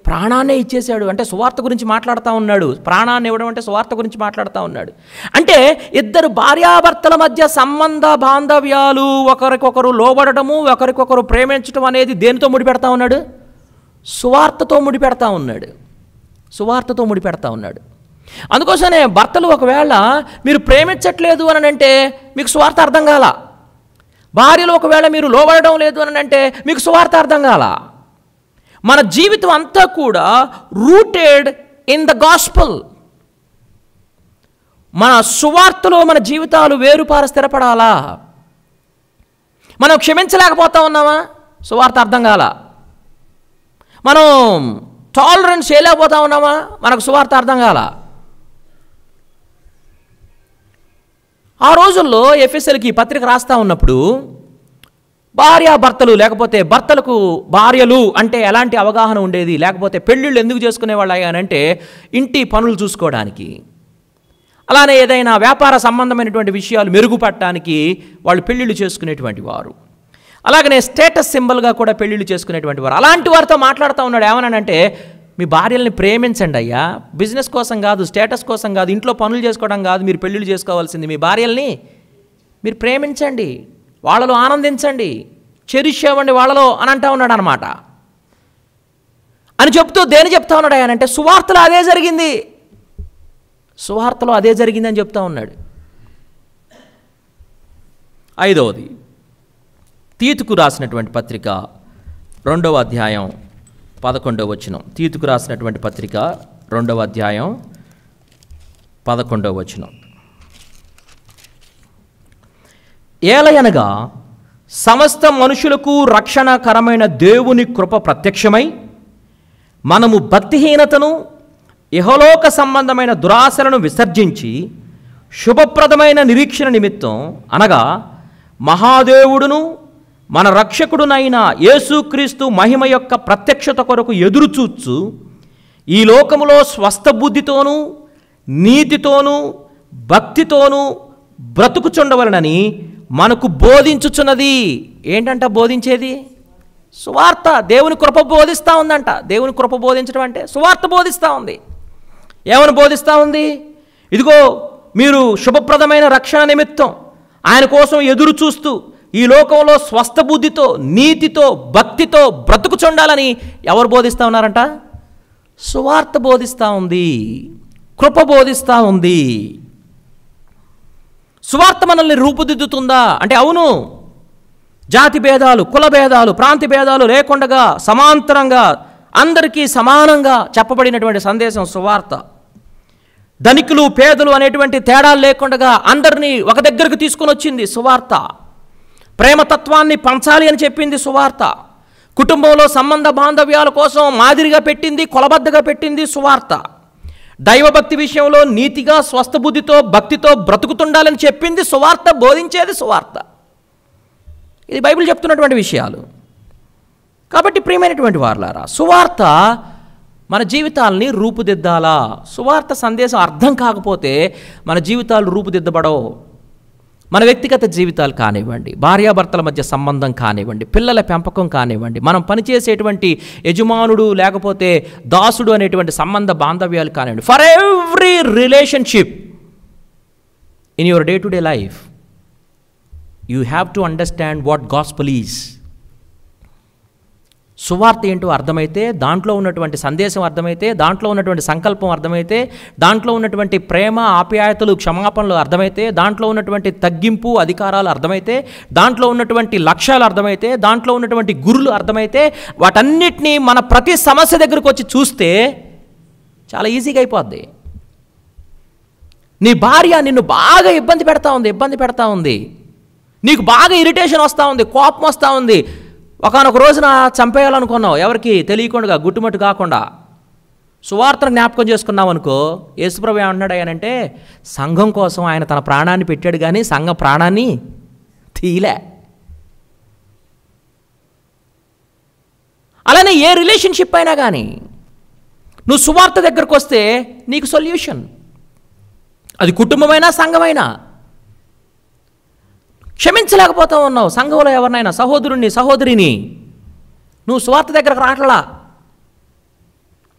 ప్రాణాన్నే ఇచ్చేశాడు. అంటే సువార్త గురించి మాట్లాడుతూ ఉన్నాడు. ప్రాణాన్ని ఇవ్వడం అంటే సువార్త గురించి మాట్లాడుతూ ఉన్నాడు. అంటే ఇద్దరు భార్యాభర్తల మధ్య సంబంధ బాంధవ్యాలు, ఒకరికొకరు లోబడటము, ఒకరికొకరు ప్రేమించడం అనేది దేనితో ముడిపెడతా ఉన్నాడు? సువార్తతో ముడిపెడతా ఉన్నాడు. సువార్తతో ముడిపెడతా ఉన్నాడు. అందుకోసమే భర్తలు ఒకవేళ మీరు ప్రేమించట్లేదు అని అంటే మీకు సువార్త అర్థం కాల. భార్యలు ఒకవేళ మీరు లోబడడం లేదు అని అంటే మీకు సువార్త అర్థం కాల. మన జీవితం అంతా కూడా రూటెడ్ ఇన్ ద గాస్పల్. మన సువార్తలో మన జీవితాలు వేరుపార స్థిరపడాలా. మనం క్షమించలేకపోతా ఉన్నామా? సువార్త అర్థం కాల. మనం టాలరెన్స్ చేయలేకపోతా ఉన్నామా? మనకు సువార్త అర్థం కాల. ఆ రోజుల్లో ఎఫెసీయులకి పత్రిక రాస్తా ఉన్నప్పుడు భార్యాభర్తలు, లేకపోతే భర్తలకు భార్యలు అంటే ఎలాంటి అవగాహన ఉండేది, లేకపోతే పెళ్ళిళ్ళు ఎందుకు చేసుకునేవాళ్ళు అయ్యానంటే ఇంటి పనులు చూసుకోవడానికి, అలానే ఏదైనా వ్యాపార సంబంధమైనటువంటి విషయాలు మెరుగుపడటానికి వాళ్ళు పెళ్ళిళ్ళు చేసుకునేటువంటి వారు. అలాగనే స్టేటస్ సింబల్గా కూడా పెళ్ళిళ్ళు చేసుకునేటువంటి వారు. అలాంటి వారితో మాట్లాడుతూ ఉన్నాడు. ఏమన్నానంటే, మీ భార్యల్ని ప్రేమించండి అయ్యా, బిజినెస్ కోసం కాదు, స్టేటస్ కోసం కాదు, ఇంట్లో పనులు చేసుకోవడం కాదు మీరు పెళ్ళిళ్ళు చేసుకోవాల్సింది. మీ భార్యల్ని మీరు ప్రేమించండి, వాళ్ళలో ఆనందించండి, చెరిష్ అవ్వండి వాళ్ళలో అని అంటా ఉన్నాడు అనమాట. అని చెప్తూ దేని చెప్తా ఉన్నాడు ఆయన అంటే, సువార్తలో అదే జరిగింది, సువార్తలో అదే జరిగిందని చెప్తా ఉన్నాడు. 5వది, తీతుకు రాసినటువంటి పత్రిక 2వ అధ్యాయం 11వ వచనం. తీతుకు రాసినటువంటి పత్రిక 2వ అధ్యాయం 11వ వచనం. ఏలయనగా సమస్త మనుషులకు రక్షణకరమైన దేవుని కృప ప్రత్యక్షమై మనము భక్తిహీనతను, ఇహలోక సంబంధమైన దురాశలను విసర్జించి శుభప్రదమైన నిరీక్షణ నిమిత్తం, అనగా మహాదేవుడును మన రక్షకుడునైన యేసుక్రీస్తు మహిమ యొక్క ప్రత్యక్షత కొరకు ఎదురుచూచు ఈ లోకములో స్వస్థ బుద్ధితోనూ నీతితోనూ భక్తితోనూ బ్రతుకుచుండవలనని మనకు బోధించుచున్నది. ఏంటంట బోధించేది? సువార్త. దేవుని కృప బోధిస్తూ ఉందంట. దేవుని కృప బోధించడం అంటే సువార్త బోధిస్తూ ఉంది. ఏమని బోధిస్తూ ఉంది? ఇదిగో మీరు శుభప్రదమైన రక్షణ నిమిత్తం ఆయన కోసం ఎదురు చూస్తూ ఈ లోకంలో స్వస్థ బుద్ధితో, నీతితో, భక్తితో బ్రతుకుచుండాలని ఎవరు బోధిస్తూ ఉన్నారంట? సువార్త బోధిస్తూ ఉంది, కృప బోధిస్తూ ఉంది. సువార్త మనల్ని రూపుదిద్దుతుందా అంటే అవును. జాతి భేదాలు, కుల భేదాలు, ప్రాంతి భేదాలు లేకుండా సమాంతరంగా అందరికీ సమానంగా చెప్పబడినటువంటి సందేశం సువార్త. ధనికులు పేదలు అనేటువంటి తేడాలు లేకుండా అందరినీ ఒక దగ్గరకు తీసుకొని వచ్చింది సువార్త. ప్రేమతత్వాన్ని పంచాలి అని చెప్పింది సువార్త. కుటుంబంలో సంబంధ బాంధవ్యాల కోసం మాదిరిగా పెట్టింది, కొలబద్దగా పెట్టింది సువార్త. దైవభక్తి విషయంలో నీతిగా, స్వస్థబుద్ధితో, భక్తితో బ్రతుకుతుండాలని చెప్పింది సువార్త, బోధించేది సువార్త. ఇది బైబిల్ చెప్తున్నటువంటి విషయాలు. కాబట్టి ప్రియమైనటువంటి వారలారా, సువార్త మన జీవితాలని రూపుదిద్దాలా? సువార్త సందేశం అర్థం కాకపోతే మన జీవితాలు రూపుదిద్దబడవు. మన వ్యక్తిగత జీవితాలు కానివ్వండి, భార్యాభర్తల మధ్య సంబంధం కానివ్వండి, పిల్లల పెంపకం కానివ్వండి, మనం పనిచేసేటువంటి యజమానుడు లేకపోతే దాసుడు అనేటువంటి సంబంధ బాంధవ్యాలు కానివ్వండి, for every relationship in your day to day life you have to understand what gospel is. సువార్త ఏంటో అర్థమైతే, దాంట్లో ఉన్నటువంటి సందేశం అర్థమైతే, దాంట్లో ఉన్నటువంటి సంకల్పం అర్థమైతే, దాంట్లో ఉన్నటువంటి ప్రేమ, ఆప్యాయతలు, క్షమాపణలు అర్థమైతే, దాంట్లో ఉన్నటువంటి తగ్గింపు, అధికారాలు అర్థమైతే, దాంట్లో ఉన్నటువంటి లక్ష్యాలు అర్థమైతే, దాంట్లో ఉన్నటువంటి గురులు అర్థమైతే, వాటన్నిటినీ మన ప్రతి సమస్య దగ్గరకు వచ్చి చూస్తే చాలా ఈజీగా అయిపోద్ది. నీ భార్య నిన్ను బాగా ఇబ్బంది పెడతా ఉంది, నీకు బాగా ఇరిటేషన్ వస్తూ ఉంది, కోపం వస్తూ ఉంది, ఒకానొక రోజున చంపేయాలనుకున్నావు, ఎవరికి తెలియకుండా, గుట్టుమట్టు కాకుండా. సువార్తను జ్ఞాపకం చేసుకున్నావు అనుకో, యేసుప్రభు ఏమన్నాడు ఆయనంటే, సంఘం కోసం ఆయన తన ప్రాణాన్ని పెట్టాడు కానీ సంఘం ప్రాణాన్ని తీయలే. అలానే ఏ రిలేషన్షిప్ అయినా కానీ నువ్వు సువార్త దగ్గరకు వస్తే నీకు సొల్యూషన్. అది కుటుంబమైనా సంఘమైనా. క్షమించలేకపోతా ఉన్నావు సంఘంలో ఎవరినైనా, సహోదరుణ్ణి, సహోదరిని, నువ్వు సువార్త దగ్గరకు రావట్లా.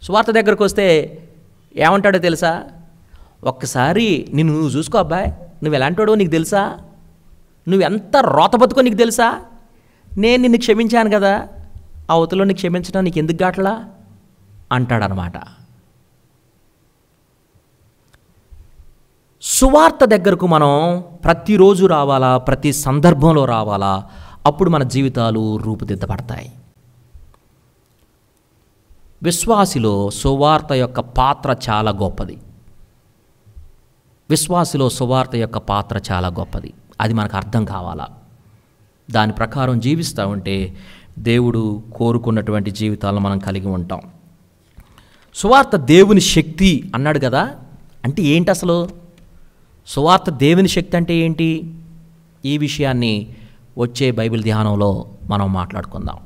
సువార్త దగ్గరకు వస్తే ఏమంటాడో తెలుసా? ఒక్కసారి నువ్వు చూసుకో అబ్బాయి, నువ్వు ఎలాంటాడో నీకు తెలుసా, నువ్వు ఎంత రోత బతుకో నీకు తెలుసా, నేను నిన్ను క్షమించాను కదా, ఆ అవతలో నీకు క్షమించడం నీకు ఎందుకు గాట్లా అంటాడనమాట. సువార్త దగ్గరకు మనం ప్రతిరోజు రావాలా, ప్రతి సందర్భంలో రావాలా, అప్పుడు మన జీవితాలు రూపుదిద్దబడతాయి. విశ్వాసిలో సువార్త యొక్క పాత్ర చాలా గొప్పది. విశ్వాసిలో సువార్త యొక్క పాత్ర చాలా గొప్పది. అది మనకు అర్థం కావాలా. దాని ప్రకారం జీవిస్తూ ఉంటే దేవుడు కోరుకున్నటువంటి జీవితాలను మనం కలిగి ఉంటాం. సువార్త దేవుని శక్తి అన్నాడు కదా, అంటే ఏంటి అసలు? సువార్త దేవుని శక్తి అంటే ఏంటి? ఈ విషయాన్ని వచ్చే బైబిల్ ధ్యానంలో మనం మాట్లాడుకుందాం.